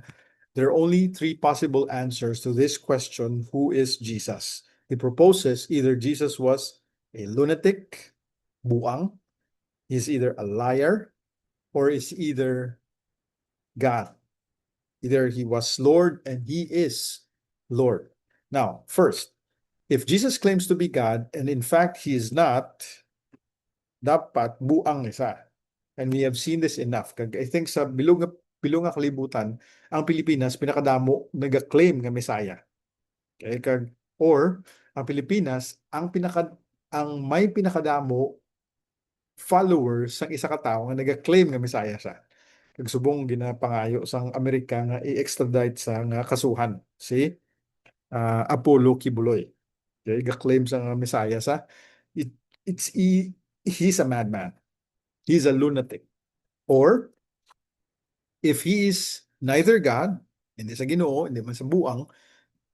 [SPEAKER 1] there are only three possible answers to this question, who is Jesus? He proposes either Jesus was a lunatic, buang, he's either a liar, or is either God. Either he was Lord and he is Lord. Now, first, if Jesus claims to be God and in fact he is not, dapat buang isa. And we have seen this enough. I think sa bilog nga kalibutan, ang Pilipinas pinakadamo nag-claim nga Messiah. Okay, or ang Pilipinas ang may pinakadamo followers sang isa ka tawo nga nag-claim nga Messiah siya. Kag subong ginapangayo sang Amerika nga i-extradite sa nga kasuhan si Apollo Kibuloy. Okay, ga-claim sa nga Messiah sa he's a madman. He's a lunatic. Or if he is neither God, hindi sa Ginoo, hindi man sa buang,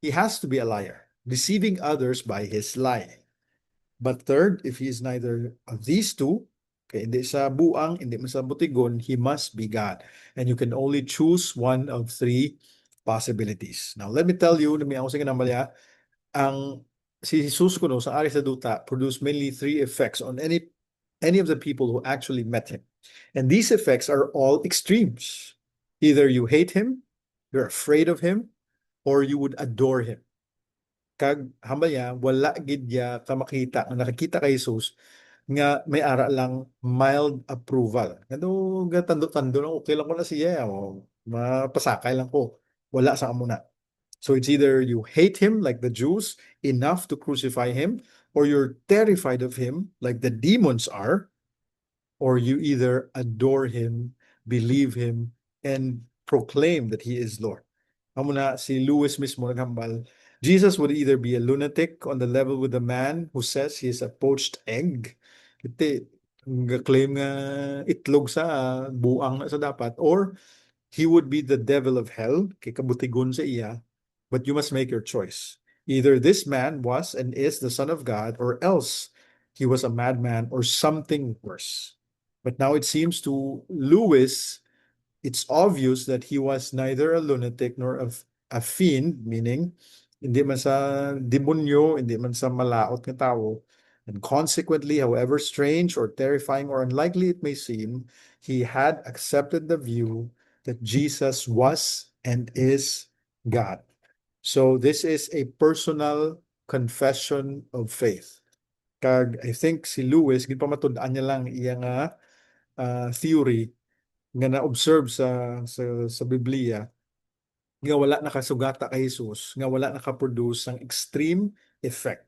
[SPEAKER 1] he has to be a liar, deceiving others by his lie. But third, if he is neither of these two, okay, hindi sa buang, hindi man sa butigon, he must be God. And you can only choose one of three possibilities. Now, let me tell you, ang si Jesus kuno sa ari sa duta produced mainly three effects on any of the people who actually met him. And these effects are all extremes. Either you hate him, you're afraid of him, or you would adore him. Kag hamaya, wala gid ya ka makita, nakakita kay Jesus nga may ara lang mild approval. Ngano ga tando-tando lang, okay lang ko na siya, o mapasakay lang ko. Wala sa amuna. So it's either you hate him like the Jews enough to crucify him, or you're terrified of him like the demons are, or you either adore him, believe him, and proclaim that he is Lord. Amo na si Lewis mismo naghambal, Jesus would either be a lunatic on the level with the man who says he is a poached egg. Iti, claim nga itlog sa buang na sa dapat. Or he would be the devil of hell, kay kabutigon sa iya. But you must make your choice. Either this man was and is the Son of God, or else he was a madman or something worse. But now it seems to Lewis, it's obvious that he was neither a lunatic nor a fiend, meaning hindi man sa demonyo, hindi man sa malaot na tao. And consequently, however strange or terrifying or unlikely it may seem, he had accepted the view that Jesus was and is God. So this is a personal confession of faith. Kag I think si Lewis, gipamatudaan niya lang iya nga theory nga na-observe sa Biblia nga wala nakasugata kay Jesus, nga wala nakaproduce ng extreme effect.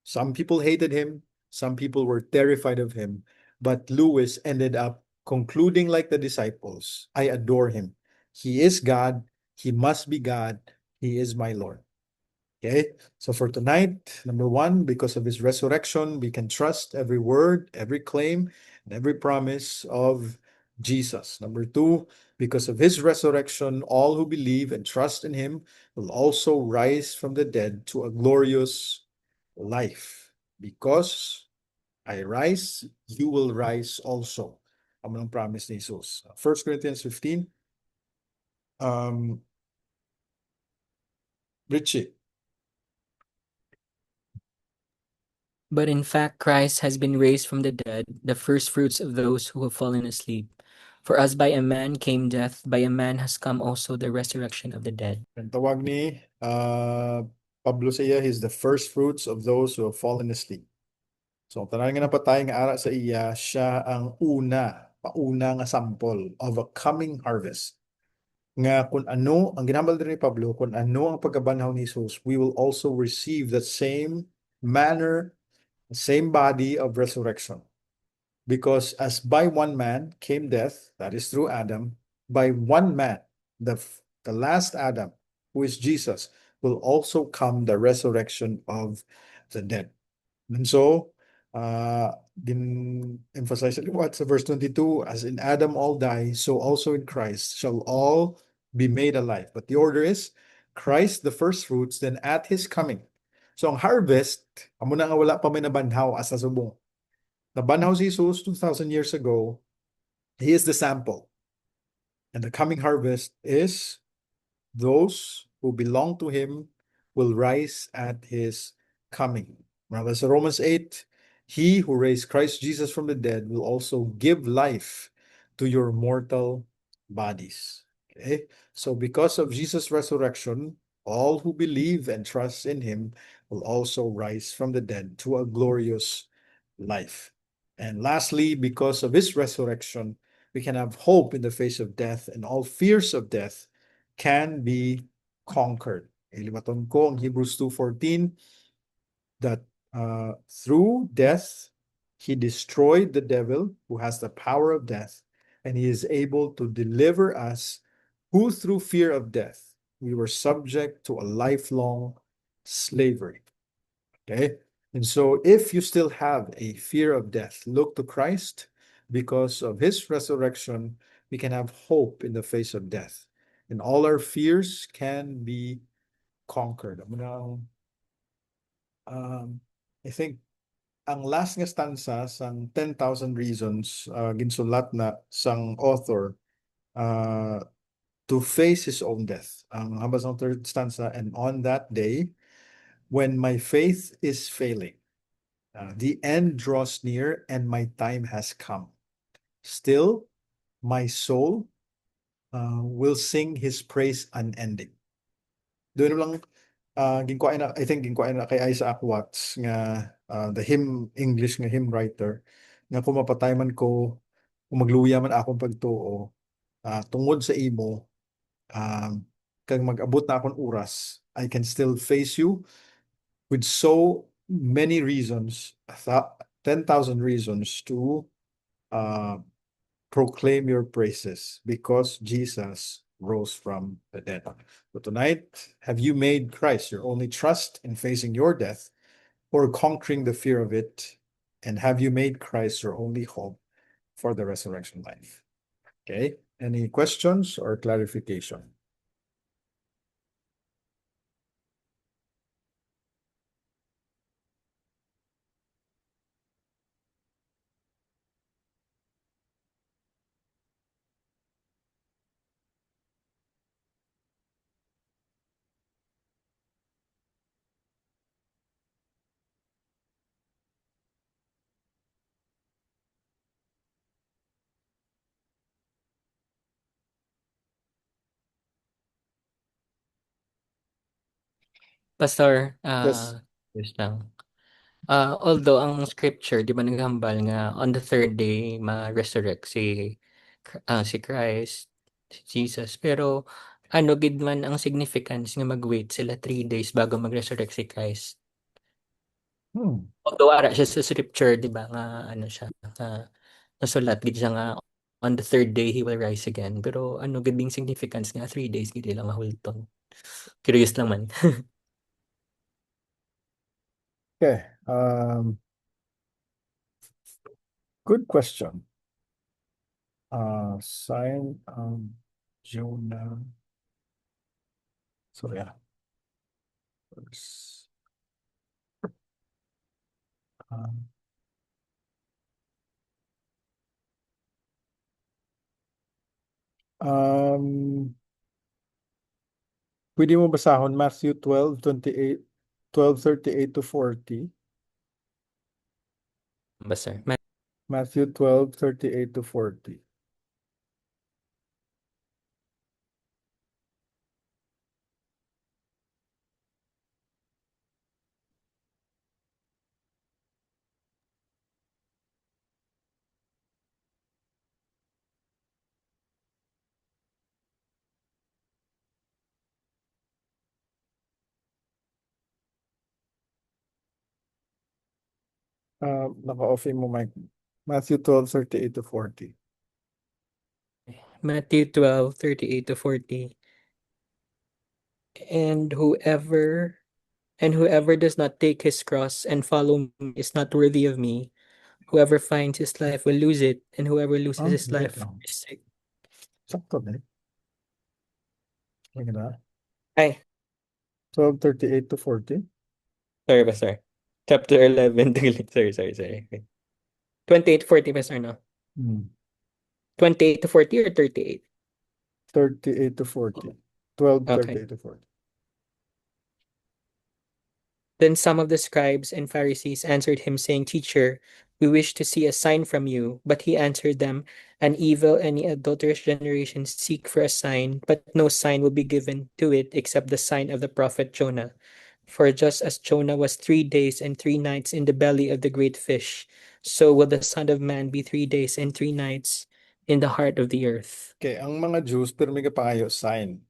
[SPEAKER 1] Some people hated him, some people were terrified of him, but Lewis ended up concluding like the disciples, I adore him. He is God, he must be God, he is my Lord. Okay, so for tonight, number one, because of his resurrection, we can trust every word, every claim, and every promise of Jesus. Number two, because of his resurrection, all who believe and trust in him will also rise from the dead to a glorious life. Because I rise, you will rise also. Ang mga promise ni Jesus. 1 Corinthians 15. Richie.
[SPEAKER 4] But in fact, Christ has been raised from the dead, the first fruits of those who have fallen asleep. For as by a man came death, by a man has come also the resurrection of the dead.
[SPEAKER 1] Ang tawag ni Pablo sa iya, he's the first fruits of those who have fallen asleep. So, ang tanan nga napatay nga ara sa iya, siya ang pauna nga sample of a coming harvest. Nga kung ano, ang ginambal din ni Pablo, kung ano ang pagkabanhaw ni Jesus, we will also receive the same manner, the same body of resurrection. Because as by one man came death, that is through Adam, by one man, the last Adam, who is Jesus, will also come the resurrection of the dead. And so, emphasize what sa verse 22, as in Adam all die, so also in Christ shall all be made alive. But the order is Christ the first fruits, then at his coming. So ang harvest, amo na nga wala pa may nabanhaw as nasubong. Nabanhaw si Jesus 2,000 years ago. He is the sample. And the coming harvest is those who belong to him will rise at his coming. Rather, so Romans 8, he who raised Christ Jesus from the dead will also give life to your mortal bodies. Okay, so because of Jesus' resurrection, all who believe and trust in him will also rise from the dead to a glorious life. And lastly, because of his resurrection, we can have hope in the face of death, and all fears of death can be conquered. Ilimaton ko ang Hebrews 2:14 that through death he destroyed the devil who has the power of death, and he is able to deliver us who through fear of death we were subject to a lifelong slavery. Okay, and so if you still have a fear of death, look to Christ. Because of his resurrection, we can have hope in the face of death, and all our fears can be conquered. I think ang last nga stanza sang 10,000 Reasons, ginsulat na sang author to face his own death. Ang habas ng third stanza, and on that day, when my faith is failing, the end draws near and my time has come. Still, my soul will sing his praise unending. Doon lang, I think ginkuha na kay Isaac Watts nga the hymn English nga hymn writer nga kung mapatay man ko, kung magluya man akong pagtuo, tungod sa imo, kag mag-abot na akong oras, I can still face you with so many reasons, 10,000 reasons to proclaim your praises, because Jesus rose from the dead. So tonight, have you made Christ your only trust in facing your death or conquering the fear of it? And have you made Christ your only hope for the resurrection life? Okay. Any questions or clarification?
[SPEAKER 4] Pastor,
[SPEAKER 1] Yes.
[SPEAKER 4] yes lang. Although ang scripture, di ba naghambal nga on the third day ma-resurrect si Christ, si Jesus. Pero ano gid man ang significance nga mag-wait sila 3 days bago mag-resurrect si Christ. Although ara siya sa scripture, di ba nga ano siya, nasulat gid siya nga on the third day he will rise again. Pero ano gid ding significance nga 3 days gid lang mahulton. Curious lang man.
[SPEAKER 1] Okay. Good question. Sign Jonah. So yeah. Verse, um, pwede mo basahon Matthew 12:28, 12:38 to 40.
[SPEAKER 4] Pastor.
[SPEAKER 1] Matthew 12:38 to 40. Naka-off mo mic. Matthew 12:38 to 40.
[SPEAKER 4] Matthew 12:38 to 40. And whoever does not take his cross and follow me is not worthy of me. Whoever finds his life will lose it, and whoever loses his
[SPEAKER 1] wait
[SPEAKER 4] life for
[SPEAKER 1] lang.
[SPEAKER 4] his sake.
[SPEAKER 1] Sakto na. Look at that.
[SPEAKER 4] Ay,
[SPEAKER 1] 12:38 to 40.
[SPEAKER 4] sorry, Pastor. Chapter 11. Sorry. 28 to 40, Pastor, no? 28 to 40 or 38?
[SPEAKER 1] 38 to 40. 12,
[SPEAKER 4] Okay.
[SPEAKER 1] 38 to 40.
[SPEAKER 4] Then some of the scribes and Pharisees answered him, saying, Teacher, we wish to see a sign from you. But he answered them, An evil and adulterous generation seek for a sign, but no sign will be given to it except the sign of the prophet Jonah. For just as Jonah was 3 days and 3 nights in the belly of the great fish, so will the Son of Man be 3 days and 3 nights in the heart of the earth.
[SPEAKER 1] Okay, ang mga Jews, pero may kapayo, sign.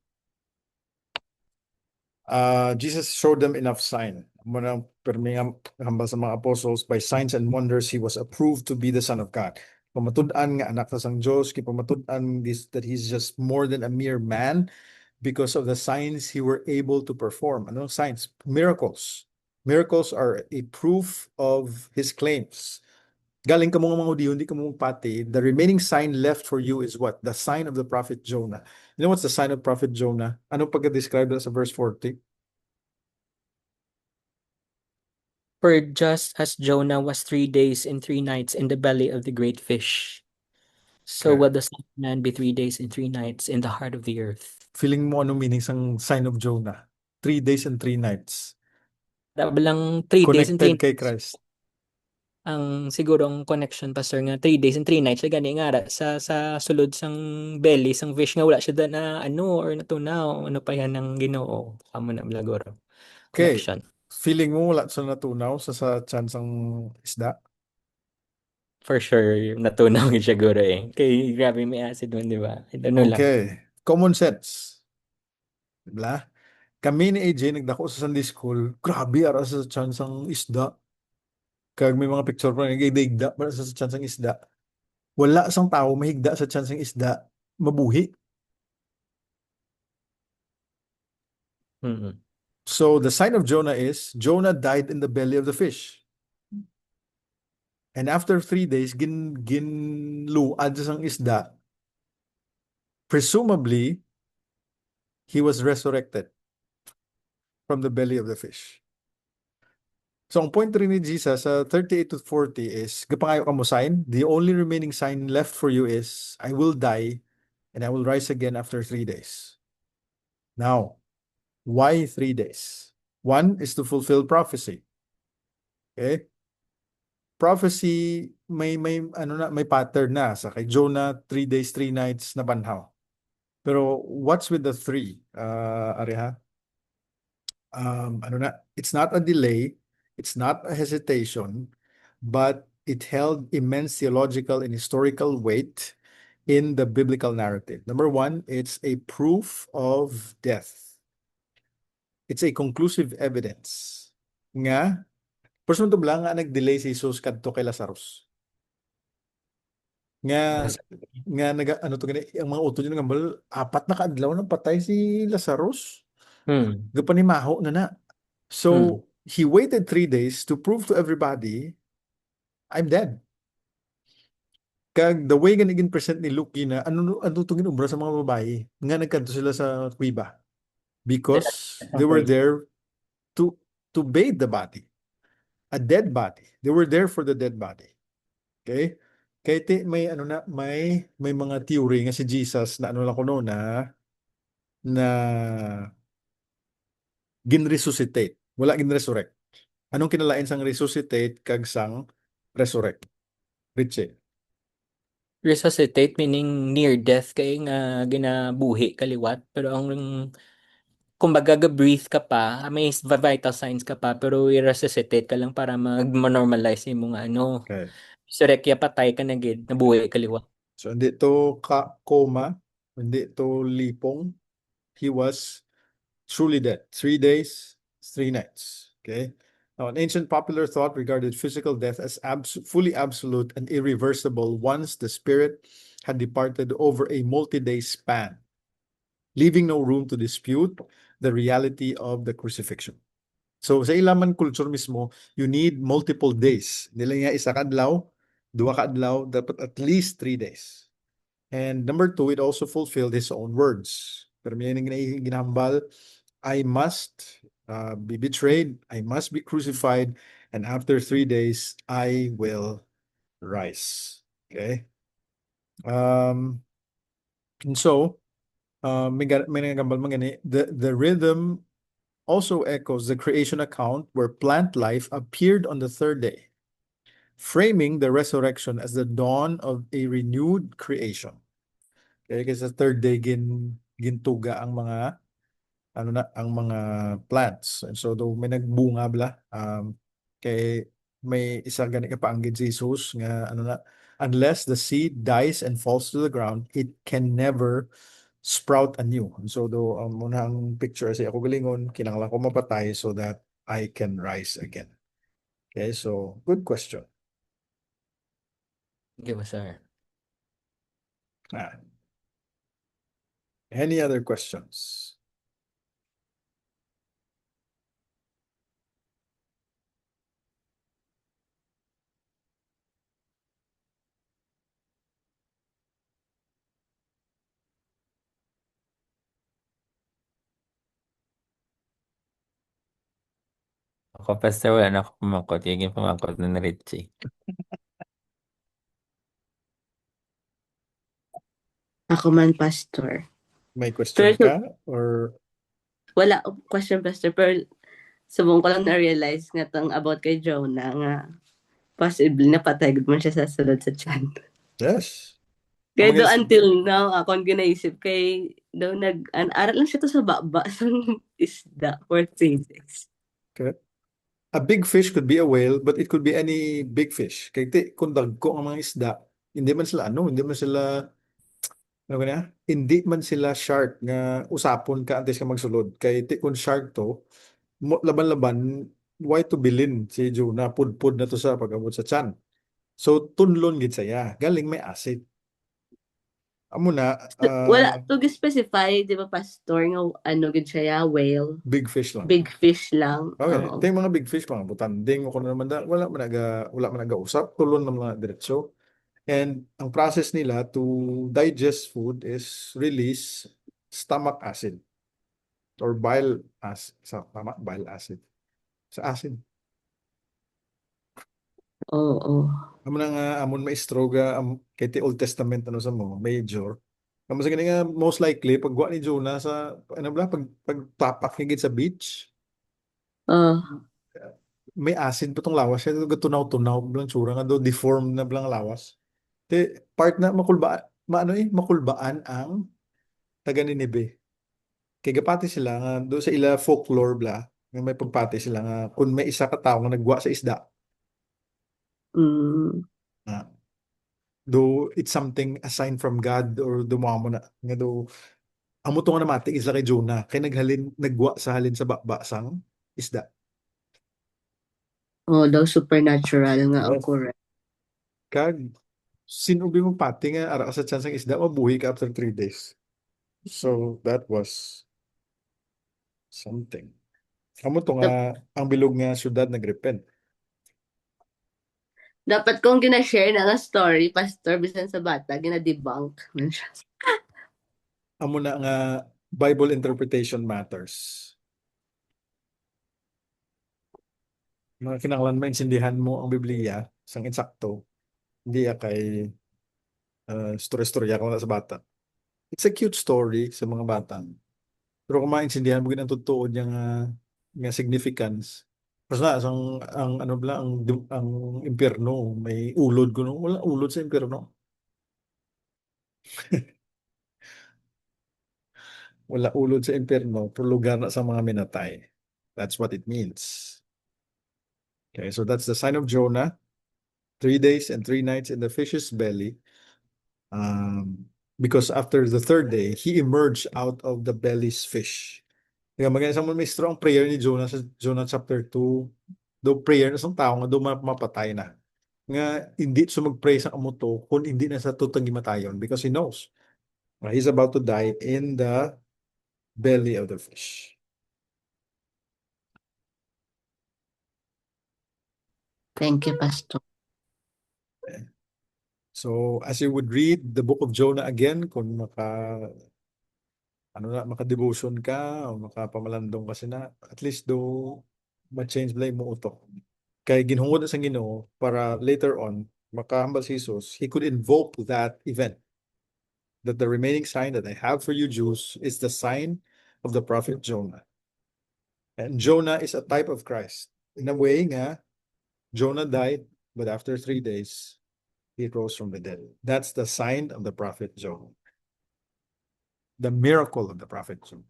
[SPEAKER 1] Jesus showed them enough sign. Muna, pero may hambal sa mga apostles, by signs and wonders, he was approved to be the Son of God. Pamatud-an nga anak sa sang Diyos, pamatud-an this, that he's just more than a mere man because of the signs he were able to perform. Ano signs? Miracles. Miracles are a proof of his claims. Galing ka mga Hudiyo, hindi ka mo pati. The remaining sign left for you is what? The sign of the prophet Jonah. You know what's the sign of prophet Jonah? Ano pagka-describe sa verse 40?
[SPEAKER 4] For just as Jonah was 3 days and 3 nights in the belly of the great fish, so
[SPEAKER 1] Okay.
[SPEAKER 4] will the Son of Man be 3 days and 3 nights in the heart of the earth.
[SPEAKER 1] Feeling mo anong meaning sang sign of Jonah? 3 days and 3 nights.
[SPEAKER 4] Dabalang 3 days and 3
[SPEAKER 1] Connected kay
[SPEAKER 4] nights.
[SPEAKER 1] Christ.
[SPEAKER 4] Ang sigurong connection, Pastor, nga 3 days and 3 nights siya gani nga sa sulod sang belly sang fish nga wala siya na ano or natunaw ano pa yan ng Ginoo amo na milagro
[SPEAKER 1] Okay.
[SPEAKER 4] connection.
[SPEAKER 1] Feeling mo wala sa natunaw sa chance ang isda?
[SPEAKER 4] For sure natunaw gid siya guro kay grabe may acid man di ba ano lang.
[SPEAKER 1] Okay. Common sense. Diba? Kami ni AJ nagdako sa Sunday school. Grabe ara sa chance ang isda. Kag may mga picture pa nagigda para sa chance ang isda. Wala sang tao mahigda sa chance ang isda mabuhi.
[SPEAKER 4] Mm-mm.
[SPEAKER 1] So the sign of Jonah is Jonah died in the belly of the fish. And after 3 days, ginluad sang isda. Presumably, he was resurrected from the belly of the fish. So ang point rin ni Jesus sa 38 to 40 is, gapangayo ka mo sign, the only remaining sign left for you is, I will die and I will rise again after 3 days. Now, why 3 days? One is to fulfill prophecy. Okay? Prophecy, may pattern na sa kay Jonah, 3 days, 3 nights na banhaw. Pero what's with the three? Areha? It's not a delay, it's not a hesitation, but it held immense theological and historical weight in the biblical narrative. Number one, it's a proof of death. It's a conclusive evidence nga person to nga nag-delay si Jesus kadto kay Lazarus. Nga ano to gani ang mga utod nga ngambal 4 na kaadlaw nang patay si Lazarus.
[SPEAKER 4] Mm.
[SPEAKER 1] Gapanimaho na. So he waited 3 days to prove to everybody, I'm dead. Kag the way nga naging present ni Luke na ano to ginubra sa mga babae nga nagkanto sila sa kuiba because they were there to bathe the body, a dead body. They were there for the dead body. Okay? Kaya may may mga theory nga si Jesus na ano lang kuno na ginresuscitate. Wala ginresurrect. Anong kinalain sang resuscitate kag sang resurrect? Richie.
[SPEAKER 4] Resuscitate meaning near death kay nga ginabuhi kaliwat pero ang kumbaga ga-breathe ka pa, may vital signs ka pa pero i-resuscitate ka lang para mag-normalize yung mga ano.
[SPEAKER 1] Okay.
[SPEAKER 4] Resurrect patay ka na gid, nabuhi kaliwat.
[SPEAKER 1] So hindi to coma, hindi to lipong. He was truly dead. 3 days, 3 nights. Okay. Now, an ancient popular thought regarded physical death as fully absolute and irreversible once the spirit had departed over a multi-day span, leaving no room to dispute the reality of the crucifixion. So sa ilaman culture mismo, you need multiple days. Hindi lang isa kadlaw, 2 kadlaw, dapat at least 3 days. And number two, it also fulfilled his own words. Pero may ginahambal, I must be betrayed, I must be crucified, and after 3 days, I will rise. Okay? And so, may nagambal man gani, the rhythm also echoes the creation account where plant life appeared on the third day, framing the resurrection as the dawn of a renewed creation. Okay, kasi sa third day gintuga ang mga ang mga plants. And so do may nagbunga bla kay may isa gani ka paanggid si Jesus nga unless the seed dies and falls to the ground, it can never sprout anew. And so do muna ang picture sa ako galingon kinahanglan ko mapatay so that I can rise again. Okay, so good question.
[SPEAKER 4] Give us sir.
[SPEAKER 1] Any other questions?
[SPEAKER 3] Ako, Pastor, wala na ako pumakot. Yung pumakot na ni Richie.
[SPEAKER 2] Ako man, Pastor.
[SPEAKER 1] May question
[SPEAKER 2] Pero-
[SPEAKER 1] ka or
[SPEAKER 2] Wala akong question, Pastor, pero subong ko lang na-realize nga tong about kay Jonah nga possibly napatay gud man siya sa sulod sa tiyan.
[SPEAKER 1] yes?
[SPEAKER 2] Kaya
[SPEAKER 1] Mga
[SPEAKER 2] do
[SPEAKER 1] is-
[SPEAKER 2] until now, ako ang ginaisip kay daw aral lang siya to sa baba ng isda for 3 days.
[SPEAKER 1] Okay. A big fish could be a whale, but it could be any big fish. Kaya kung dagko ang mga isda, hindi man sila hindi man sila shark nga usapon ka antes ka magsulod. Kaya kung shark to, laban-laban, why to bilin si Jonah, pudpud na to sa pag-abot sa tiyan. So, tunlon gid saya. Galing may acid. Amo na,
[SPEAKER 5] Wala to specify, di ba, pastor, nga ano gid siya, whale.
[SPEAKER 1] big fish lang.
[SPEAKER 5] Big fish lang.
[SPEAKER 1] Okay,
[SPEAKER 5] Oo.
[SPEAKER 1] ito yung mga big fish, mga butanding, o kung ano naman wala man usap, tulon ng mga diretso. And ang process nila to digest food is release stomach acid or bile acid. Tama? Bile acid. Sa acid.
[SPEAKER 5] Oo.
[SPEAKER 1] Amo na nga, amon maestro ga, kay ti Old Testament, ano sa mo, major. Amo sa nga, most likely, pagwa ni Jonah sa, ano ba, pagtapak higit sa beach,
[SPEAKER 5] Ah,
[SPEAKER 1] may acid pa tong lawas. Kaya tunaw-tunaw, blang tsura nga do, deformed na blang lawas. Part na makulbaan ang taga Ninibe. Kay gapati sila nga do sa ila folklore nga may pagpati sila nga kung may isa ka tawo nga nagwa sa isda,
[SPEAKER 5] mm,
[SPEAKER 1] nga do it's something a sign from God or mo na nga do amo to nga namati isla kay Jonah kay nagwa sa halin sa bakbasang isda.
[SPEAKER 5] oh, daw supernatural nga ang
[SPEAKER 1] Yes.
[SPEAKER 5] correct.
[SPEAKER 1] Kag sinubi mo pati nga ara ka sa chance ang isda mabuhi ka after 3 days. So that was something. Amo to nga ang bilog nga syudad nagrepent.
[SPEAKER 5] Dapat kong gina-share na nga story, pastor, bisan sa bata, gina-debunk.
[SPEAKER 1] Amo na nga Bible interpretation matters. Mga kinahanglan maintindihan mo ang Biblia sang insakto, hindi kay storya-storya ko na sa bata. It's a cute story sa mga bata. Pero kung maintindihan mo gid ang totoo niya nga significance. Mas na ang ano bala ang impyerno may ulod kuno wala ulod sa impyerno. Wala ulod sa impyerno, pero lugar na sa mga minatay. That's what it means. Okay, so that's the sign of Jonah. 3 days and 3 nights in the fish's belly. Because after the third day, he emerged out of the belly's fish. Kaya maganda sa may strong prayer ni Jonah sa Jonah chapter 2. Do prayer na sa tao nga do mapatay na. Nga hindi siya mag-pray sa amuto kung hindi na sa tutang gimatayon because he knows he's about to die in the belly of the fish.
[SPEAKER 5] Thank you, pastor.
[SPEAKER 1] So as you would read the book of Jonah again, kung maka-devotion ka o makapamalandong ka na, at least do ma-change blay mo utok. Kay ginhungod na sa Ginoo para later on makahambal si Jesus, he could invoke that event. That the remaining sign that I have for you Jews is the sign of the prophet Jonah. And Jonah is a type of Christ. In a way nga, Jonah died, but after 3 days, he rose from the dead. That's the sign of the prophet Jonah. The miracle of the prophet Jonah.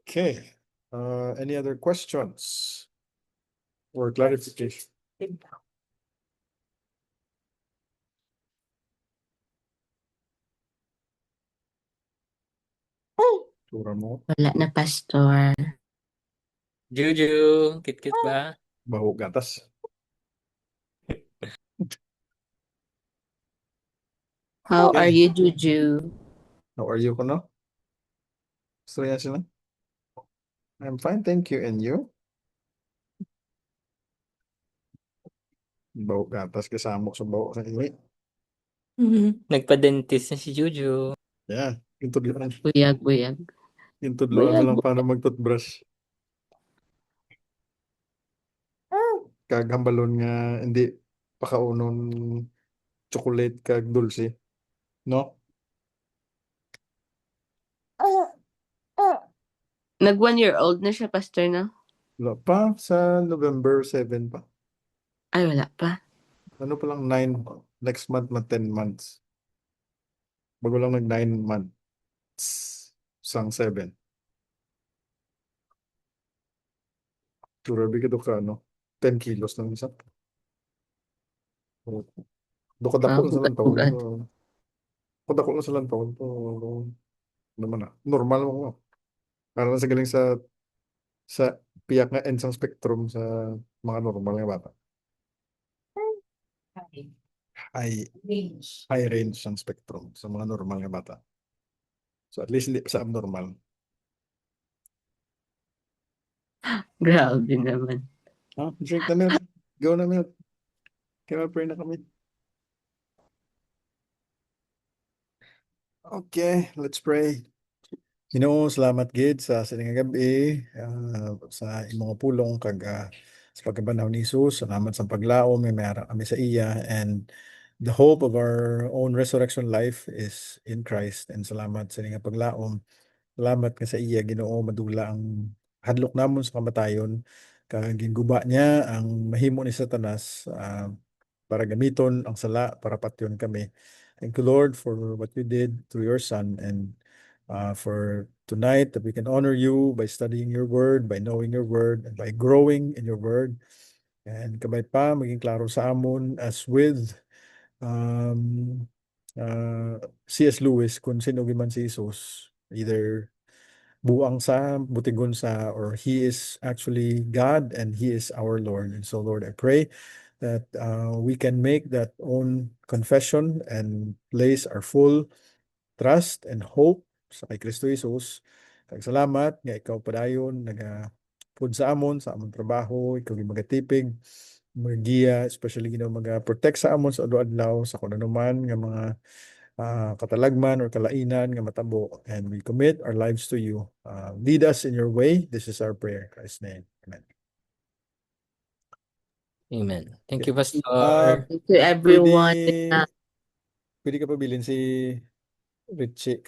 [SPEAKER 1] Okay. Any other questions or clarification? Tura mo,
[SPEAKER 5] Wala na, pastor.
[SPEAKER 4] Juju, kit-kit ba?
[SPEAKER 1] baho gatas.
[SPEAKER 5] How
[SPEAKER 1] Okay.
[SPEAKER 5] are you, Juju?
[SPEAKER 1] How are you, Kuno? So yan sila. I'm fine, thank you. And you? Baho gatas kasama sa baho sa iwi.
[SPEAKER 4] Nagpa-dentist na si Juju.
[SPEAKER 1] Yeah, yung tudloan.
[SPEAKER 5] Buyag.
[SPEAKER 1] Yung tudloan na
[SPEAKER 5] Buyag,
[SPEAKER 1] lang paano mag-toothbrush. Kaghambalon nga hindi pakaunon chocolate kag dulce. No?
[SPEAKER 5] Nag 1 year old na siya, pastor, na?
[SPEAKER 1] Wala pa sa November 7 pa.
[SPEAKER 5] Ay, wala pa.
[SPEAKER 1] Ano pa lang 9 next month 10 months. Bago lang 9 months sang 7. Grabe ka do ka 10 kilos lang isa. Do ka dako sa lang taon.
[SPEAKER 5] Ugad.
[SPEAKER 1] Kung dako lang sa lang taon to naman na. Normal mo. Para lang sa galing sa piyak nga ensang spectrum sa mga normal nga bata. high range ng spectrum sa mga normal nga bata. So at least hindi sa abnormal.
[SPEAKER 5] Grabe naman.
[SPEAKER 1] Drink na milk. Go na milk. Kaya pray na kami. Okay, let's pray. Ginoo, salamat gid sa sining gabi sa imong pulong kag sa pagkabanaw ni Jesus. Salamat sa paglaom may mayara kami sa iya, and the hope of our own resurrection life is in Christ. And salamat sa ining paglaom. Salamat ka sa iya, Ginoo, madula ang hadlok namon sa kamatayon kag ginguba niya ang mahimo ni Satanas para gamiton ang sala para patyon kami. Thank you, Lord, for what you did through your Son, and for tonight that we can honor you by studying your word, by knowing your word, and by growing in your word. And kabay pa, maging klaro sa amon as with C.S. Lewis, kung sino man si Jesus, either buang sa, butigon sa, or he is actually God and he is our Lord. And so, Lord, I pray that we can make that own confession and place our full trust and hope sa kay Kristo Jesus. Kag salamat nga ikaw padayon pud sa amon trabaho, ikaw yung magatipig, magiya, especially maga-protect sa amon sa adlaw sa kung ano man nga mga katalagman or kalainan nga matabo, and we commit our lives to you. Lead us in your way. This is our prayer. In Christ's name. Amen.
[SPEAKER 4] Amen. Thank you, Pastor.
[SPEAKER 5] Thank you everyone.
[SPEAKER 1] Pwede ka pabilin si Richie